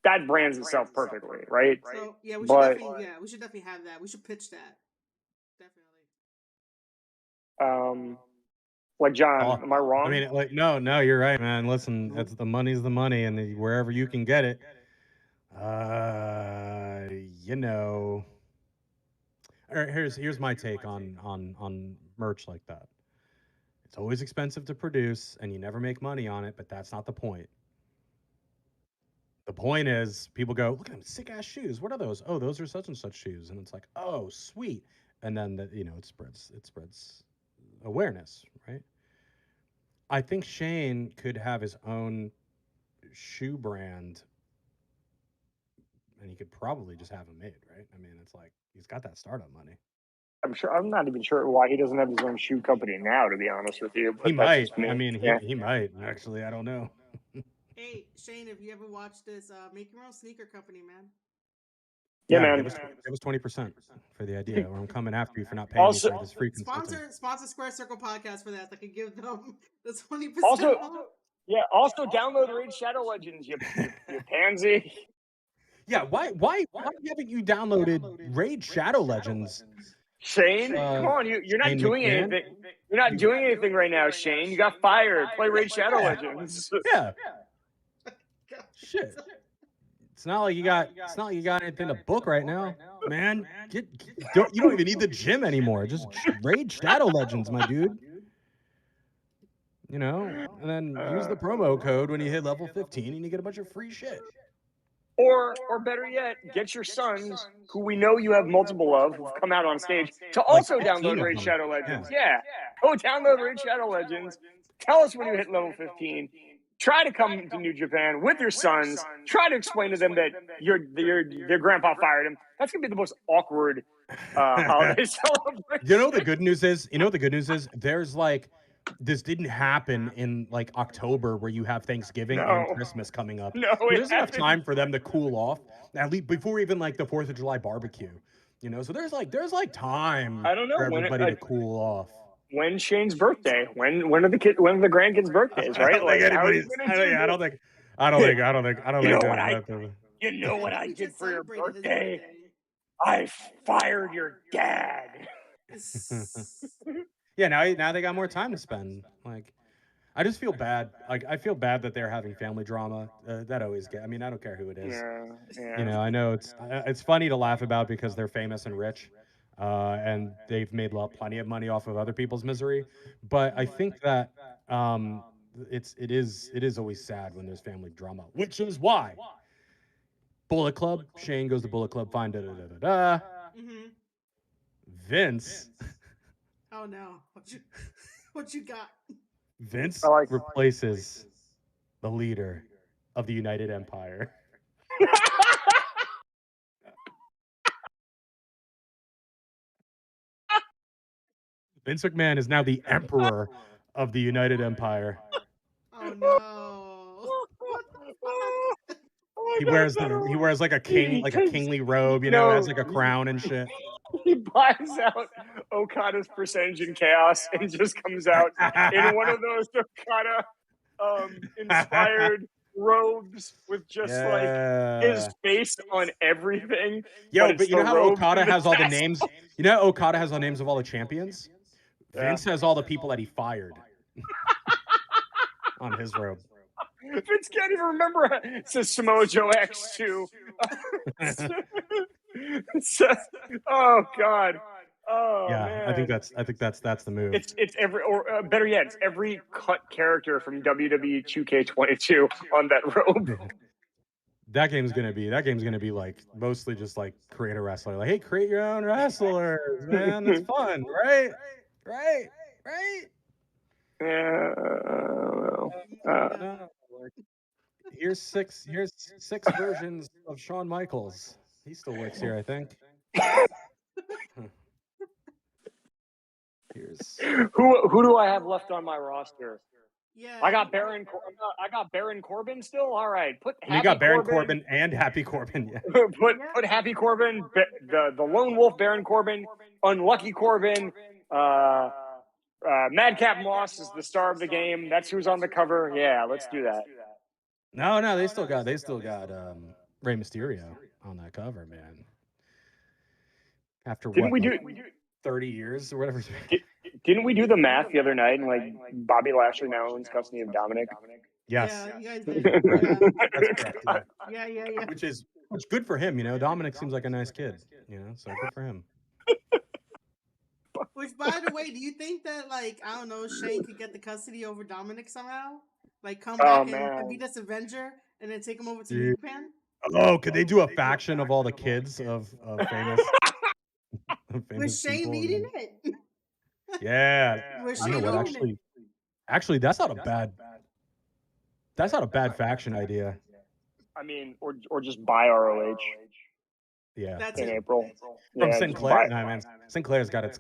that brands itself perfectly, right? So yeah, we should definitely have that. We should pitch that. Definitely. Like John, am I wrong? I mean, like no, you're right, man. Listen, that's the money's the money, and wherever you can get it, you know. All right, here's my take on merch like that. It's always expensive to produce, and you never make money on it. But that's not the point. The point is, people go, look at them sick ass shoes. What are those? Oh, those are such and such shoes, and it's like, oh, sweet. And then it spreads awareness, right? I think Shane could have his own shoe brand, and he could probably just have them made, right? I mean, it's like he's got that startup money. I'm not even sure why he doesn't have his own shoe company now, to be honest with you. He might. I mean, he might actually. I don't know. Hey, Shane, have you ever watched this? Make your own sneaker company, man. Yeah, man. It was 20% for the idea. Or I'm coming after you for not paying me for this free consulting. Sponsor Square Circle podcast for that. I could give them the 20% off. Yeah. Also, download Raid Shadow Legends. You pansy. Yeah, why haven't you downloaded Raid Shadow Legends? Shane, come on, you're not Shane doing McMahon? anything. You're not doing anything right now, Shane. You got fired. Play Raid Shadow Legends. Yeah. Shit. It's not like you got anything to book right now, man. You don't even need the gym anymore. Just Raid Shadow Legends, my dude. You know, and then use the promo code when you hit level 15 and you get a bunch of free shit. Or better yet, get your sons, who we know you have multiple of, who've come out on stage, to also download Raid Shadow Legends. Yeah. Go download Raid Shadow Legends. Tell us when you hit level 15. Try to come to New Japan with your sons. Try to explain to them that their grandpa fired him. That's gonna be the most awkward holiday celebration. You know the good news is? There's like this didn't happen in like October where you have Thanksgiving and Christmas coming up. No, so there's enough time for them to cool off, at least before even like the 4th of July barbecue. You know, so there's like time I don't know, for everybody to cool off. When Shane's birthday? When are the grandkids' birthdays? Right? I don't think. You know what I did for your birthday? I fired your dad. Yeah, now they got more time to spend. Like, I just feel bad. Like, I feel bad that they're having family drama. That always I mean, I don't care who it is. Yeah. You know, I know it's funny to laugh about because they're famous and rich, and they've made plenty of money off of other people's misery. But I think that it is always sad when there's family drama, which is why Bullet Club. Shane goes to Bullet Club. Fine. Vince. Oh no! What you got? Vince replaces the leader of the United Empire. Vince McMahon is now the emperor of the United Empire. Oh no! What the fuck? He wears like a kingly robe, you know, has like a crown and shit. He buys out Okada's percentage in chaos and just comes out in one of those Okada inspired robes with just like his face on everything. Yo, but you know how Okada has all the names? You know how Okada has all the names of all the champions? Vince has all the people that he fired on his robe. Vince can't even remember. It says Samoa Joe X2. Oh God. Oh yeah, man. I think that's the move. It's every, or better yet, it's every cut character from WWE 2K22 on that robe. That game's gonna be like mostly just like create a wrestler. Like, hey, create your own wrestlers, man. It's fun, right? Here's six versions of Shawn Michaels. He still works here, I think. Who do I have left on my roster? Yeah, I got Baron Corbin still. All right, you got Baron Corbin and Happy Corbin. Yeah. put Happy Corbin, the lone wolf Baron Corbin, Unlucky Corbin, Madcap Moss is the star of the game. That's who's on the cover. Yeah, let's do that. No, they still got Rey Mysterio on that cover, man. After didn't we do 30 years or whatever? Didn't we do the math the other night and like Bobby Lashley now owns custody of Dominic? Yes. Yeah, you guys did. That's correct. Yeah. Which good for him, you know. Dominic seems like a nice kid, you know, so good for him. Which, by the way, do you think that, like, I don't know, Shane could get the custody over Dominic somehow? Like, come back and be this Avenger and then take him over to New Japan? Oh, could they do a faction of all the kids of famous with Shane leading it? Yeah. With You know what? Actually, that's not a bad faction idea. I mean, or just buy ROH. Yeah, that's in April. From Sinclair. No, man. Sinclair's got its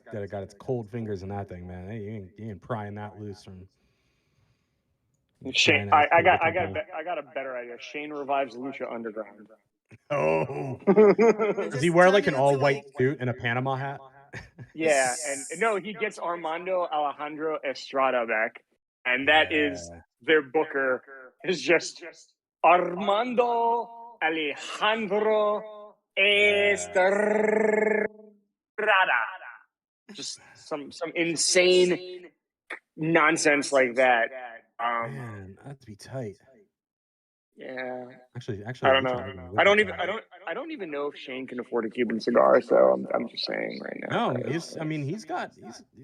cold fingers in that thing, man. You ain't prying that loose from. Shane, I got a better idea. Shane revives Lucha Underground. Oh, does he wear like an all white suit and a Panama hat? Yeah, and no, he gets Armando Alejandro Estrada back. and that is their booker is just Armando Alejandro Estrada. Just some insane nonsense like that. Man, that'd be tight. Yeah. Actually, I don't know. I don't even know if Shane can afford a Cuban cigar. So I'm just saying right now. No, he's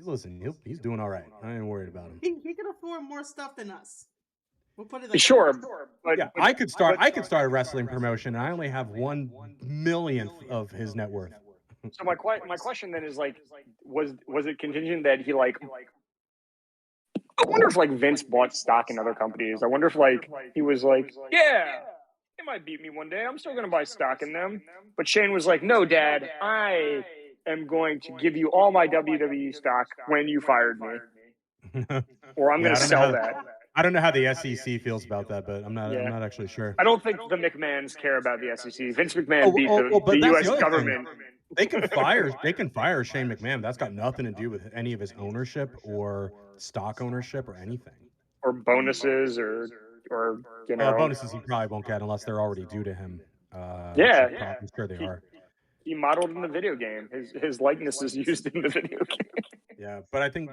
listen, he's doing all right. I ain't worried about him. He can afford more stuff than us. We'll put it like Sure, that. but Yeah, I could start a wrestling promotion, and I only have 1/1,000,000th of his net worth. So my question then is like, was it contingent that he like? I wonder if like Vince bought stock in other companies. I wonder if like he was like, yeah, they might beat me one day. I'm still going to buy stock in them. But Shane was like, no, Dad, I am going to give you all my WWE stock when you fired me, or I'm going to sell that. I don't know how the SEC feels about that, but I'm not actually sure. I don't think the McMahons care about the SEC. Vince McMahon beat the U.S. government. They can fire Shane McMahon. That's got nothing to do with any of his ownership or stock ownership or anything. Or bonuses or you know. Bonuses he probably won't get unless they're already due to him. I'm sure they are. He modeled in the video game. His likeness is used in the video game. Yeah, but I think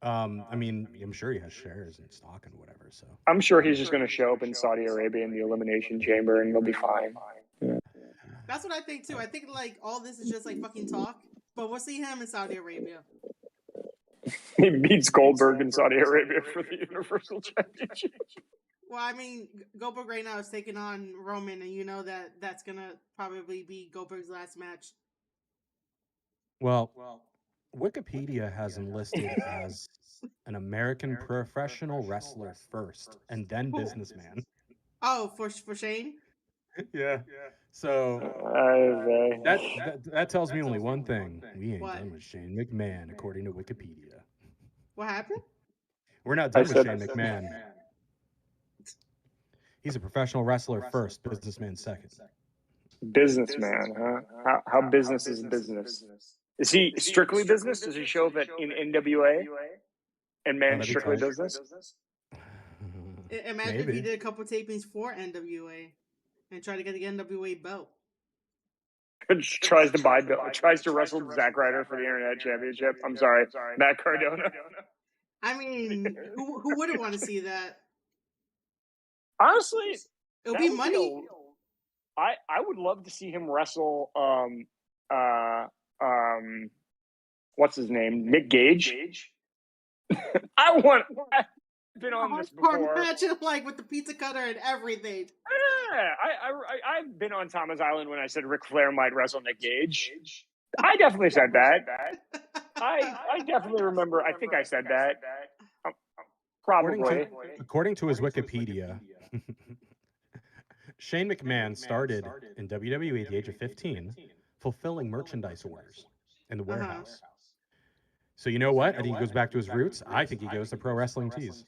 I mean, I'm sure he has shares and stock and whatever. So I'm sure he's just going to show up in Saudi Arabia in the Elimination Chamber and he'll be fine. Yeah. That's what I think too. I think like all this is just like fucking talk, but we'll see him in Saudi Arabia. He beats Goldberg in Saudi Arabia for the Universal Championship. Well, I mean, Goldberg right now is taking on Roman, and you know that's gonna probably be Goldberg's last match. Well, Wikipedia has him listed as an American professional wrestler first, and then businessman. Oh, for Shane? Yeah. So that tells me only one thing: we ain't done with Shane McMahon, according to Wikipedia. What happened? We're not done with Shane McMahon. He's a professional wrestler first, businessman second. Businessman, huh? How business is business? Is he strictly business? Does he show up in NWA and manage strictly business? Imagine if he did a couple tapings for NWA and try to get the NWA belt. Tries to wrestle Zack Ryder for the Internet Championship. I'm sorry, Matt Cardona. I mean, who wouldn't want to see that? Honestly, it would be money. I would love to see him wrestle. What's his name? Nick Gage. I've been on this before. Imagine like with the pizza cutter and everything. Yeah, I've been on Thomas Island when I said Ric Flair might wrestle Nick Gage. I definitely said that. I definitely remember. I think I said that. Probably. According to his Wikipedia, Shane McMahon started in WWE at the age of 15, fulfilling merchandise orders in the warehouse. So you know what? I think he goes back to his roots. I think he goes to Pro Wrestling Tees.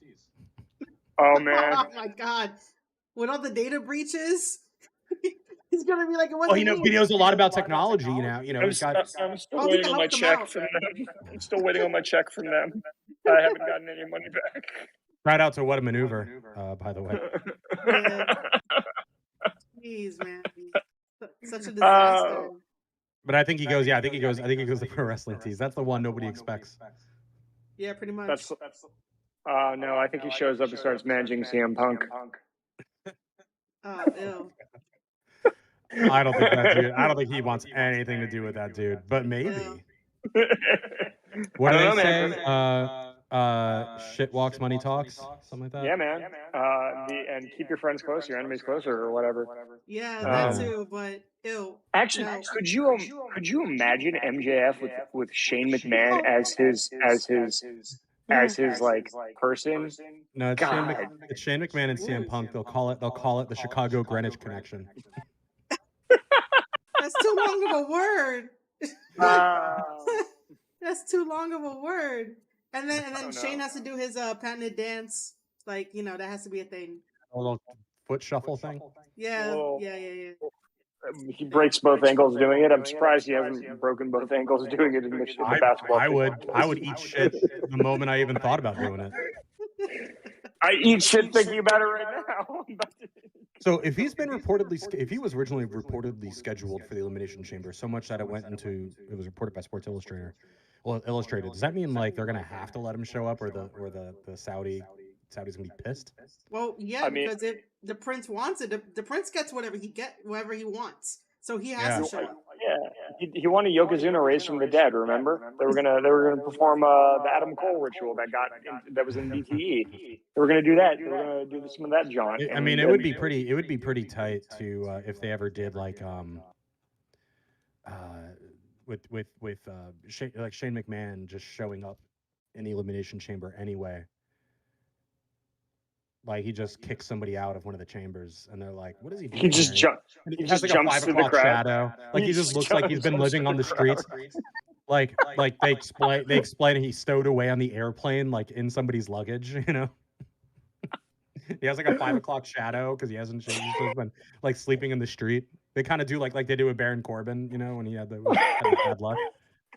Oh, man. Oh, my God. With all the data breaches, he's going to be like, he knows a lot about technology now. I'm still waiting on my check from them. I'm still waiting on my check from them. I haven't gotten any money back. Shout out to What a Maneuver, by the way. Jeez, man. Such a disaster. But I think he goes. Yeah, I think he goes to Pro Wrestling Tees. That's the one nobody expects. Yeah, pretty much. No, I think he shows up and starts managing CM Punk. Oh, ew. I don't think that dude. I don't think he wants anything to do with that dude. But maybe. What do they say? Shit walks, money talks, something like that. Yeah, man. And keep your friends close, your enemies closer, or whatever. Yeah, that too. But ew. Actually, could you imagine MJF with Shane McMahon as his like person? No, it's Shane McMahon and CM Punk. They'll call it the Chicago Greenwich connection. That's too long of a word. That's too long of a word. And then Shane has to do his patented dance. Like, that has to be a thing. A little foot shuffle thing? Yeah. He breaks both ankles doing it. I'm surprised he hasn't broken both ankles doing it in the basketball. I would eat shit the moment I even thought about doing it. I eat shit thinking about it right now. So if he's been reportedly, if he was originally reportedly scheduled for the Elimination Chamber, so much that it went into, it was reported by Sports Illustrated. Well, Illustrated. Does that mean like they're gonna have to let him show up, or the Saudi's gonna be pissed? Well, yeah, because if the prince wants it, the prince gets whatever he wants. So he has to show up. Yeah, he won a Yokozuna race from the dead. Remember, they were gonna perform the Adam Cole ritual that was in BTE. They were gonna do that. They were gonna do some of that jaunt. I mean, it would be pretty tight to if they ever did like with Shane McMahon just showing up in the Elimination Chamber anyway. Like he just kicks somebody out of one of the chambers, and they're like, "What is he doing?" He just jumps. He has like a 5 o'clock shadow. Like he just looks like he's been living on the streets. Like they explain he stowed away on the airplane, like in somebody's luggage. You know, he has like a 5 o'clock shadow because he hasn't changed. He's just been like sleeping in the street. They kind of do like they do with Baron Corbin, you know, when he had the bad luck.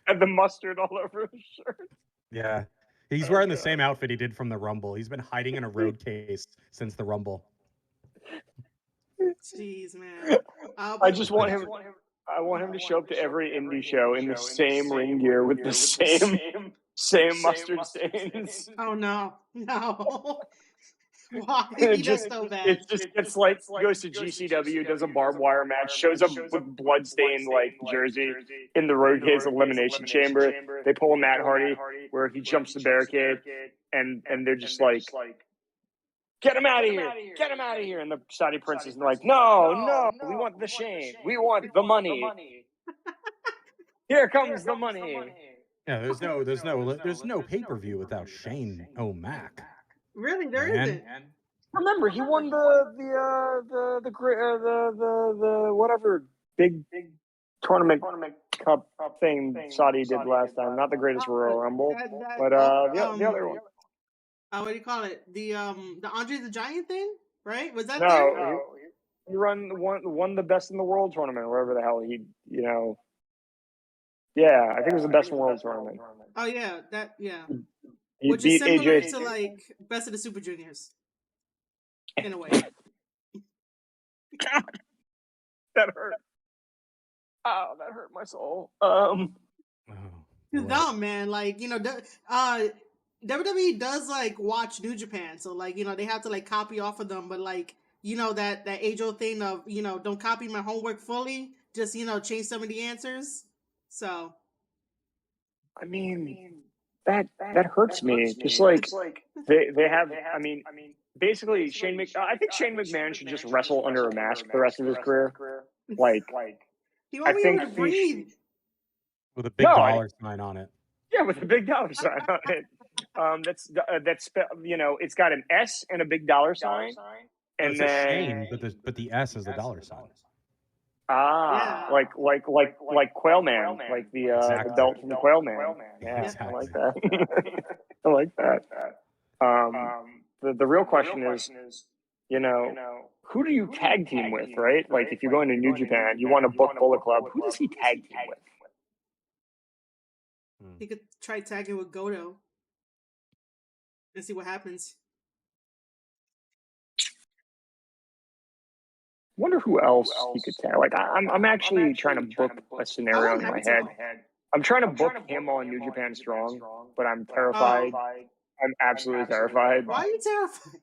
Had the mustard all over his shirt. Yeah. He's wearing the same outfit he did from the Rumble. He's been hiding in a road case since the Rumble. Jeez, man. I just want him. I want him to show up to every indie show in the same ring gear with the same mustard stains. Oh no. Why? He does so bad. It's like goes to GCW, does a barbed wire match, shows up with bloodstained like jersey in the road case elimination chamber. They pull a Matt Hardy where he jumps the barricade, and they're just like, "Get him out of here! Get him out of here!" And the Saudi prince is like, "No, we want the Shane. We want the money. Here comes the money." Yeah, there's no pay-per-view without Shane O'Mac. Really, there isn't. Remember, he won the whatever big tournament cup thing Saudi did last time. Not the greatest Royal Rumble, but the other one. What do you call it? The Andre the Giant thing, right? Was that no? He won the Best in the World tournament, wherever the hell he, Yeah, I think it was the Best in the World tournament. Oh yeah, He which is similar to like Best of the Super Juniors, in a way. God, that hurt. Oh, that hurt my soul. No, man, like WWE does like watch New Japan, so like they have to like copy off of them, but like that age-old thing of don't copy my homework fully, just change some of the answers. So, I mean. That hurts me. Just like they have. I mean, basically, I think Shane McMahon should just wrestle under a mask the rest of his career. Like he won't be able to breathe with a big dollar sign on it. Yeah, with a big dollar sign on it. That's it's got an S and a big dollar sign, and it's then Shane, but the S is the dollar sign. Ah, like Quail Man, like the belt from the Quail Man. Yeah, exactly. I like that. I like that. The real question is, who do you tag team with, right? Like if you're going to New Japan, you want to book Bullet Club. Who does he tag team with? He could try tagging with Goto and see what happens. Wonder who else he could tag. Like I'm actually trying to book a scenario in my head. I'm trying to book him on New Japan Strong, but I'm terrified. I'm absolutely terrified. Why are you terrified?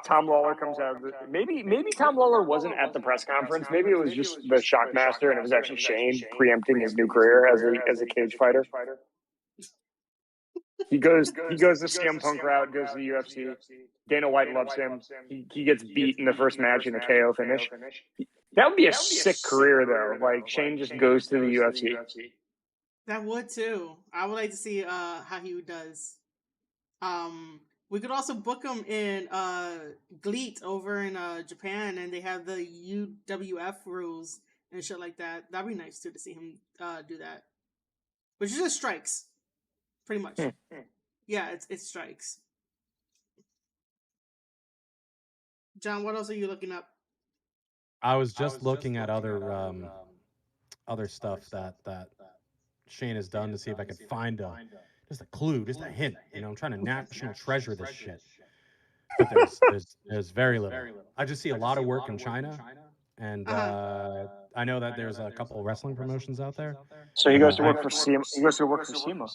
Tom Lawler comes out. Maybe Tom Lawler wasn't at the press conference. Maybe it was just the Shockmaster, and it was actually Shane preempting his new career as a cage fighter. He goes the CM Punk route, goes to the UFC. Dana White loves him. He gets beat in the first match in a KO finish. That would be a sick career, though. Like, Shane just goes to the UFC. That would, too. I would like to see how he does. We could also book him in GLEAT over in Japan, and they have the UWF rules and shit like that. That'd be nice, too, to see him do that. Which is just strikes. Pretty much. Yeah, it's strikes. John, what else are you looking up? I was just looking at other stuff that Shane has done to see if I could find a just a clue, just a hint. You know, I'm trying to national treasure this shit. But there's very little. I just see a lot of work in China, and I know that there's a couple of wrestling promotions out there. So he But, goes to work for SEMA. He goes to work for SEMA.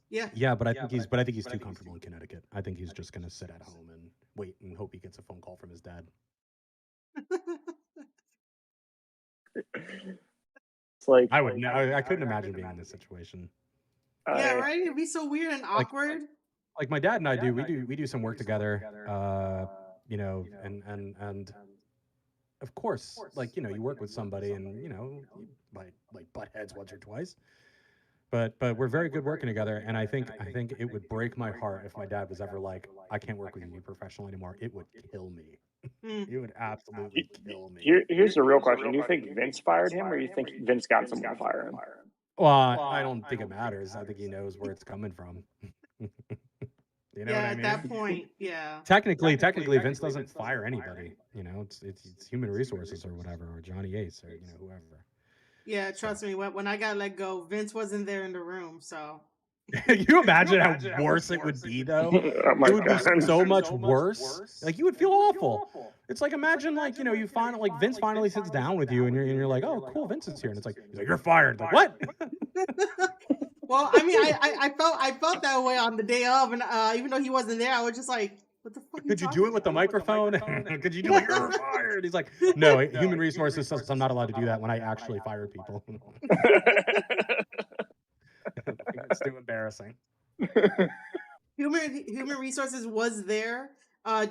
Yeah. Yeah, but I think he's too comfortable in Connecticut. I think he's just gonna sit at home and wait and hope he gets a phone call from his dad. It's like I couldn't imagine being in this situation. Yeah, right. It'd be so weird and awkward. Like my dad and I do. We do some work together. You know, and of course, like, you know, you work with somebody and, you know, you might like butt heads once or twice. But we're very good working together, and I think it would break my heart if my dad was ever like, I can't work with you professionally anymore. It would kill me. It would absolutely kill me. Here's the real question: do you think Vince fired him, or you think Vince got someone to fire him? Well, I don't think it matters. I think he knows where it's coming from. You know what I mean? At that point, yeah. Technically, Vince doesn't fire anybody. You know, it's human resources or whatever, or Johnny Ace, or, you know, whoever. Yeah, trust me. When I got let go, Vince wasn't there in the room, so. You imagine how worse it would be, though? Oh It would be so much worse. Like, you would feel awful. It's like, imagine, like, you know, you find like Vince finally sits down with you, and you're like, oh, cool, Vince is here, and it's like, he's like, you're fired. Like, what? Well, I mean, I felt that way on the day of, and even though he wasn't there, I was just like, what the fuck? Could you do it with the microphone? Could you do it? You're fired. He's like, no, human resources says I'm not allowed to do that when I actually fire people. It's too embarrassing. Human resources was there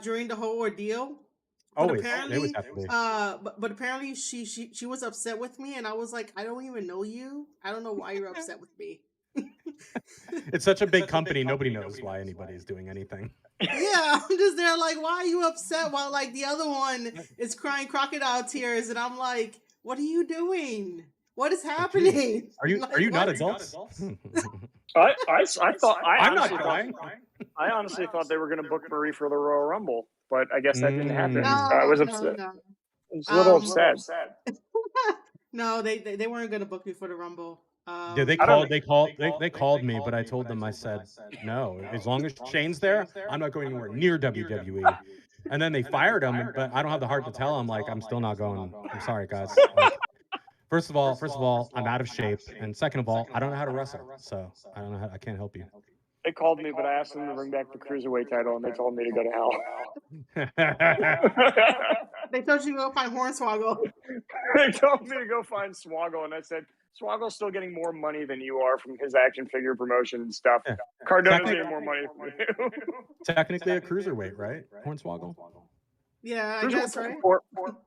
during the whole ordeal. But Always. apparently, Definitely. but apparently she was upset with me, and I was like, I don't even know you. I don't know why you're upset with me. It's such a big company. Nobody knows why anybody is doing anything. Yeah, I'm just there like, why are you upset while like the other one is crying crocodile tears, and I'm like, what are you doing? What is happening? Are you Like, are you not what? adults? I thought I'm not crying. I honestly thought they were going to book Marie for the Royal Rumble, but I guess that didn't happen. No, I was upset. No. I was a little upset. No, they weren't gonna book me for the Rumble. Yeah, they called me, but I told them, I said, no, as long as Shane's there, I'm not going anywhere near WWE. And then they fired him, but I don't have the heart to tell him, like, I'm still not going. I'm sorry, guys. Like, first of all, I'm out of shape, and second of all, I don't know how to wrestle, so I don't know I can't help you. They called me, but I asked them to bring back the Cruiserweight title, and they told me to go to hell. They told you to go find Hornswoggle. They told me to go find Swoggle, and I said, Swoggle's still getting more money than you are from his action figure promotion and stuff. Yeah. Cardona's getting more money from you. Technically a cruiserweight, right? Hornswoggle? Yeah, I guess, right?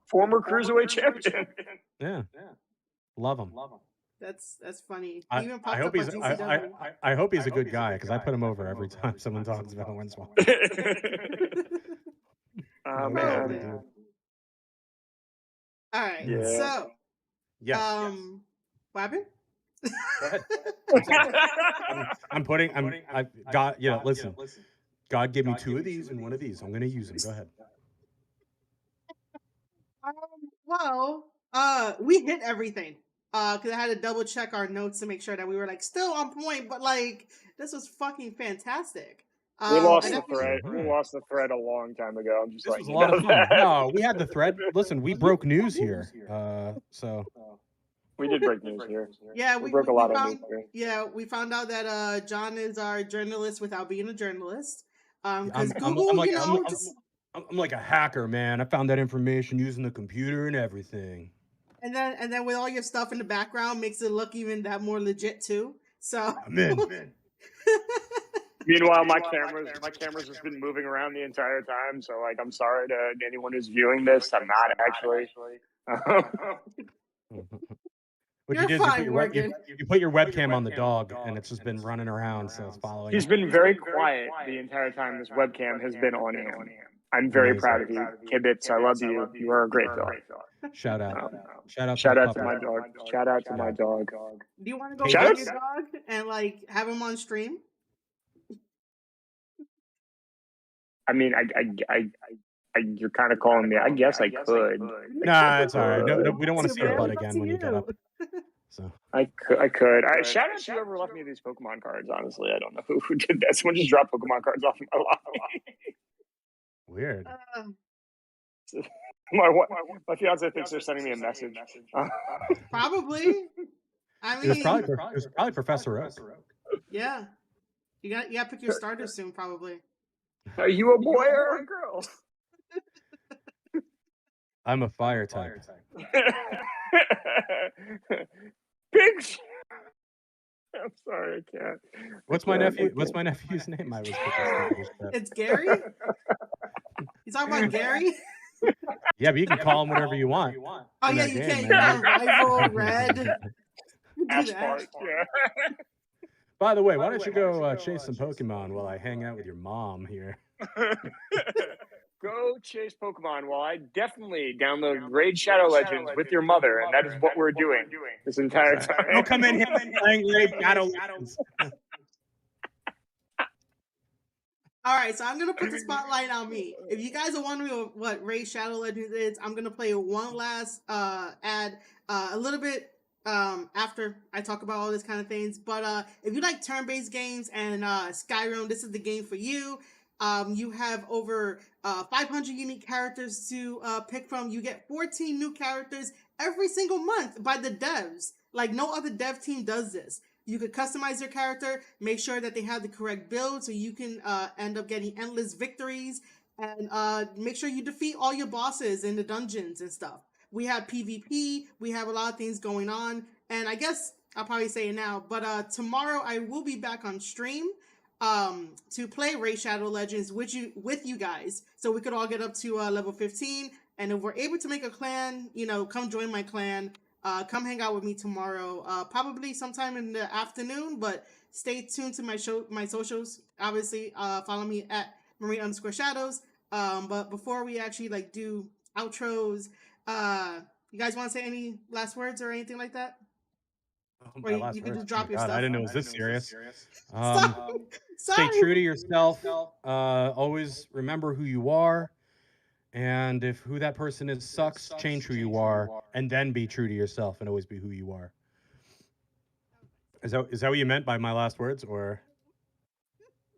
Former Cruiserweight champion. Yeah. Love him. That's funny. He I even popped hope up he's on GCW. I hope he's a good guy, because I put him over every time someone talks about Hornswoggle. Oh, man. man. All right, Yeah. so Yes. what happened? Go ahead. Listen. God gave me 2 of these and 1 of these. I'm going to use them. Go ahead. Well, we hit everything. Because I had to double check our notes to make sure that we were like still on point, but like this was fucking fantastic. We lost and the thread. We lost the thread a long time ago. I'm just This like, was a lot of fun. No, we had the thread. Listen, we broke news here. So we did break news here. Yeah, We broke a lot of found, news here. Yeah, we found out that John is our journalist without being a journalist. I'm Because Google, I'm like a hacker, man. I found that information using the computer and everything. and then with all your stuff in the background makes it look even that more legit too. So I'm in. Meanwhile, my camera's just been moving around the entire time. So, like, I'm sorry to anyone who's viewing this. I'm not actually. What You're you did fine, is you put your webcam on the dog, and it's just been running around, so it's following. He's been very quiet the entire time this webcam has been on him. I'm very proud of you, Kibitz. I love you. You are a great dog. Shout out. Shout out to my dog. Shout out to my dog. do you want to go Shout get out- your dog and like have him on stream? I mean, you're kind of calling me. I guess I could. Nah, it's all right. No, we don't want to see your It's butt up again to when you get up. So I could. Shout out to whoever left me these Pokemon cards. Honestly, I don't know who did that. Someone just dropped Pokemon cards off my lobby. weird. My fiance thinks they're sending me a message. Probably. I mean, It was probably Professor Oak. yeah. You got to pick your starter soon, probably. Are you a boy or a girl? I'm a fire type. Big. I'm sorry, I can't. What's my nephew? What's my nephew's name? I was It's Gary. You talking about Gary? Yeah, but you can call him whatever you want. Oh yeah, you can. Rival, Red. You do that. Yeah. By the way, why don't you go chase some Pokemon while I hang out with your mom here? Go chase Pokemon while I definitely download Raid Shadow Legends with your mother, and that is what we're doing this entire time. Don't come in here playing Raid Shadow Legends. All right, so I'm gonna put the spotlight on me. If you guys are wondering what Raid Shadow Legends is, I'm gonna play one last ad a little bit after I talk about all this kind of things. But if you like turn-based games and Skyrim, this is the game for you. You have over 500 unique characters to pick from. You get 14 new characters every single month by the devs. Like no other dev team does this. You could customize your character, make sure that they have the correct build so you can end up getting endless victories, and make sure you defeat all your bosses in the dungeons and stuff. We have PvP, we have a lot of things going on, and I guess I'll probably say it now, but tomorrow I will be back on stream to play Raid Shadow Legends with you guys, so we could all get up to level 15, and if we're able to make a clan, come join my clan. Come hang out with me tomorrow, probably sometime in the afternoon, but stay tuned to my socials. Obviously, follow me at Marie_Shadows. But before we actually do outros, you guys want to say any last words or anything like that? Or you can just drop your stuff. I didn't know it was this serious. Sorry. Stay true to yourself. Always remember who you are. And if who that person is sucks, change who you are, and then be true to yourself and always be who you are. Is that what you meant by my last words, or?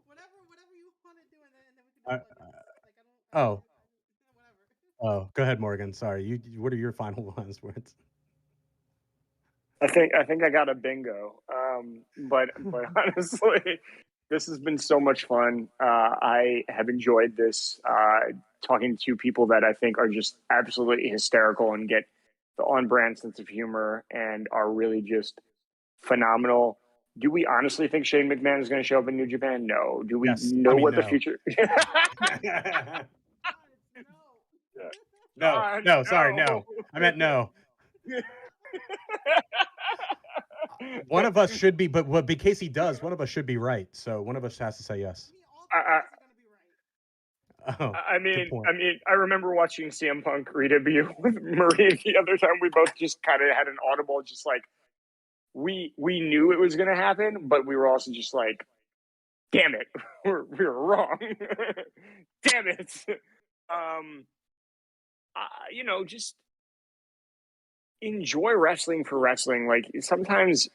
Whatever you want to do, and then we can. Oh. Oh, go ahead, Morgan. Sorry. What are your final last words? I think I got a bingo. But honestly, this has been so much fun. I have enjoyed this. Talking to people that I think are just absolutely hysterical and get the on-brand sense of humor and are really just phenomenal. Do we honestly think Shane McMahon is going to show up in New Japan? No. Do we know what the future? No. Sorry, no. I meant no. One of us should be, but in case he does, one of us should be right. So one of us has to say yes. I mean, I remember watching CM Punk redebut with Marie the other time. We both just kind of had an audible, just like we knew it was going to happen, but we were also just like, "Damn it, we were wrong." Damn it. Just enjoy wrestling for wrestling. Like sometimes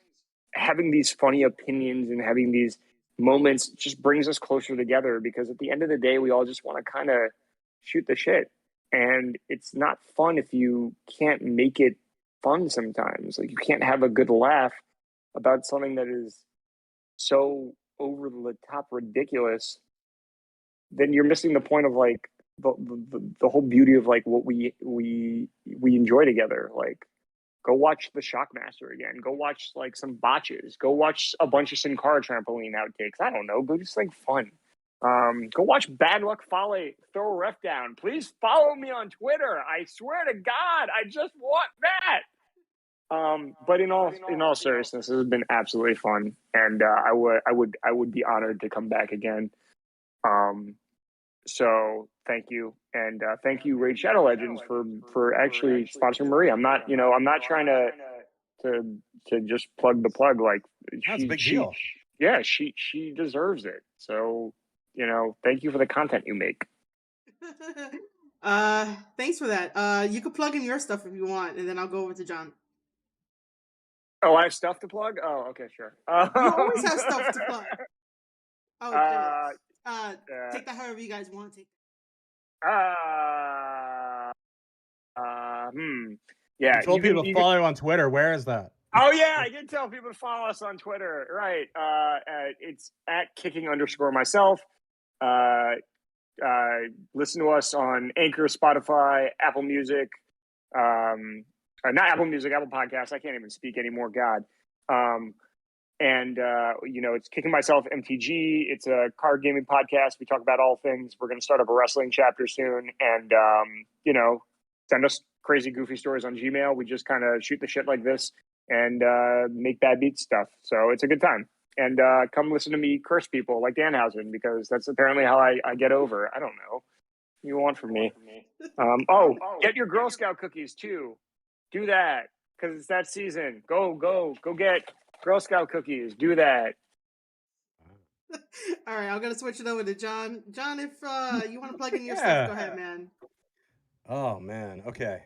having these funny opinions and having these moments just brings us closer together, because at the end of the day, we all just want to kind of shoot the shit, and it's not fun if you can't make it fun sometimes. Like you can't have a good laugh about something that is so over the top ridiculous, then you're missing the point of like the whole beauty of like what we enjoy together. Like go watch the Shockmaster again. Go watch like some botches. Go watch a bunch of Sin Cara trampoline outtakes. I don't know. Go just like fun. Go watch Bad Luck Fale throw a ref down. Please follow me on Twitter. I swear to God, I just want that. But in all seriousness, this has been absolutely fun, and I would be honored to come back again. So thank you, and thank you, Raid Shadow Legends, for actually sponsoring Marie. I'm not trying to just plug the plug. Like that's a big deal. Yeah, she deserves it. So thank you for the content you make. Thanks for that. You can plug in your stuff if you want, and then I'll go over to John. Oh, I have stuff to plug? Oh, okay, sure. You always have stuff to plug. Oh, take that however you guys want to take. Yeah, You told people to follow you on Twitter. Where is that? Oh yeah, I did tell people to follow us on Twitter. Right, it's at @kicking_myself. Listen to us on Anchor, Spotify, Apple Music. Not Apple Music, Apple Podcasts. I can't even speak anymore. God. And it's Kicking Myself MTG. It's a card gaming podcast. We talk about all things. We're going to start up a wrestling chapter soon, and send us crazy, goofy stories on Gmail. We just kind of shoot the shit like this and make bad beat stuff. So it's a good time. And come listen to me curse people like Danhausen, because that's apparently how I get over. I don't know. What do you want from me? Get your Girl Scout cookies too. Do that because it's that season. Go get Girl Scout cookies. Do that. All right, I'm gonna switch it over to John. John, if you want to plug in your stuff, go ahead, man. Oh man, okay.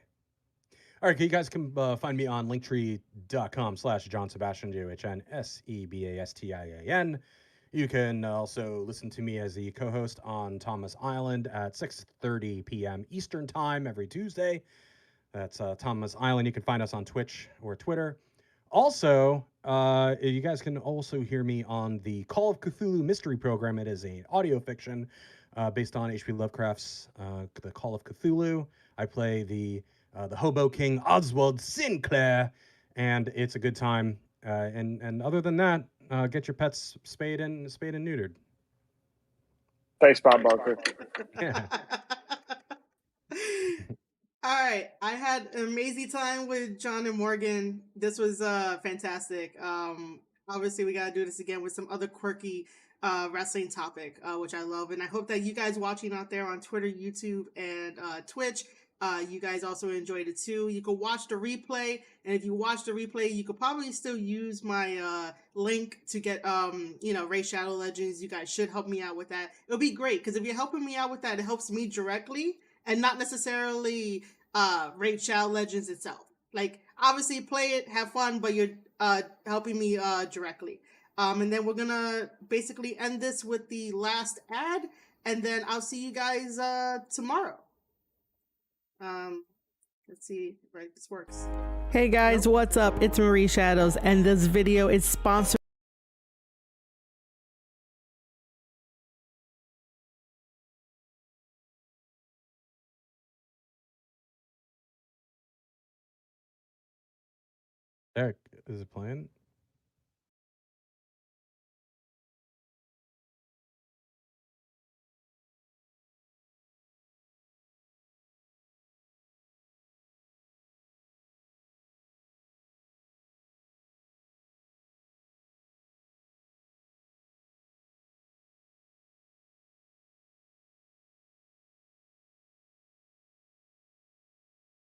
All right, you guys can find me on linktree.com/John Sebastian, JohnSebastian. You can also listen to me as the co-host on Thomas Island at 6:30 p.m. Eastern Time every Tuesday. That's Thomas Island. You can find us on Twitch or Twitter. Also, you guys can also hear me on the Call of Cthulhu Mystery Program. It is an audio fiction based on H.P. Lovecraft's The Call of Cthulhu. I play the Hobo King Oswald Sinclair, and it's a good time. And other than that, get your pets spayed and neutered. Thanks, Bob Barker. Yeah. All right, I had an amazing time with John and Morgan. This was fantastic. Obviously, we gotta do this again with some other quirky wrestling topic, which I love, and I hope that you guys watching out there on Twitter, YouTube, and Twitch, you guys also enjoyed it too. You can watch the replay, and if you watch the replay, you could probably still use my link to get Raid Shadow Legends. You guys should help me out with that. It'll be great because if you're helping me out with that, it helps me directly and not necessarily Raid Shadow Legends itself. Like, obviously play it, have fun, but you're helping me directly. And then we're gonna basically end this with the last ad, and then I'll see you guys tomorrow. Let's see, right, this works. Hey guys, what's up? It's Marie Shadows, and this video is sponsored. Eric, is it playing?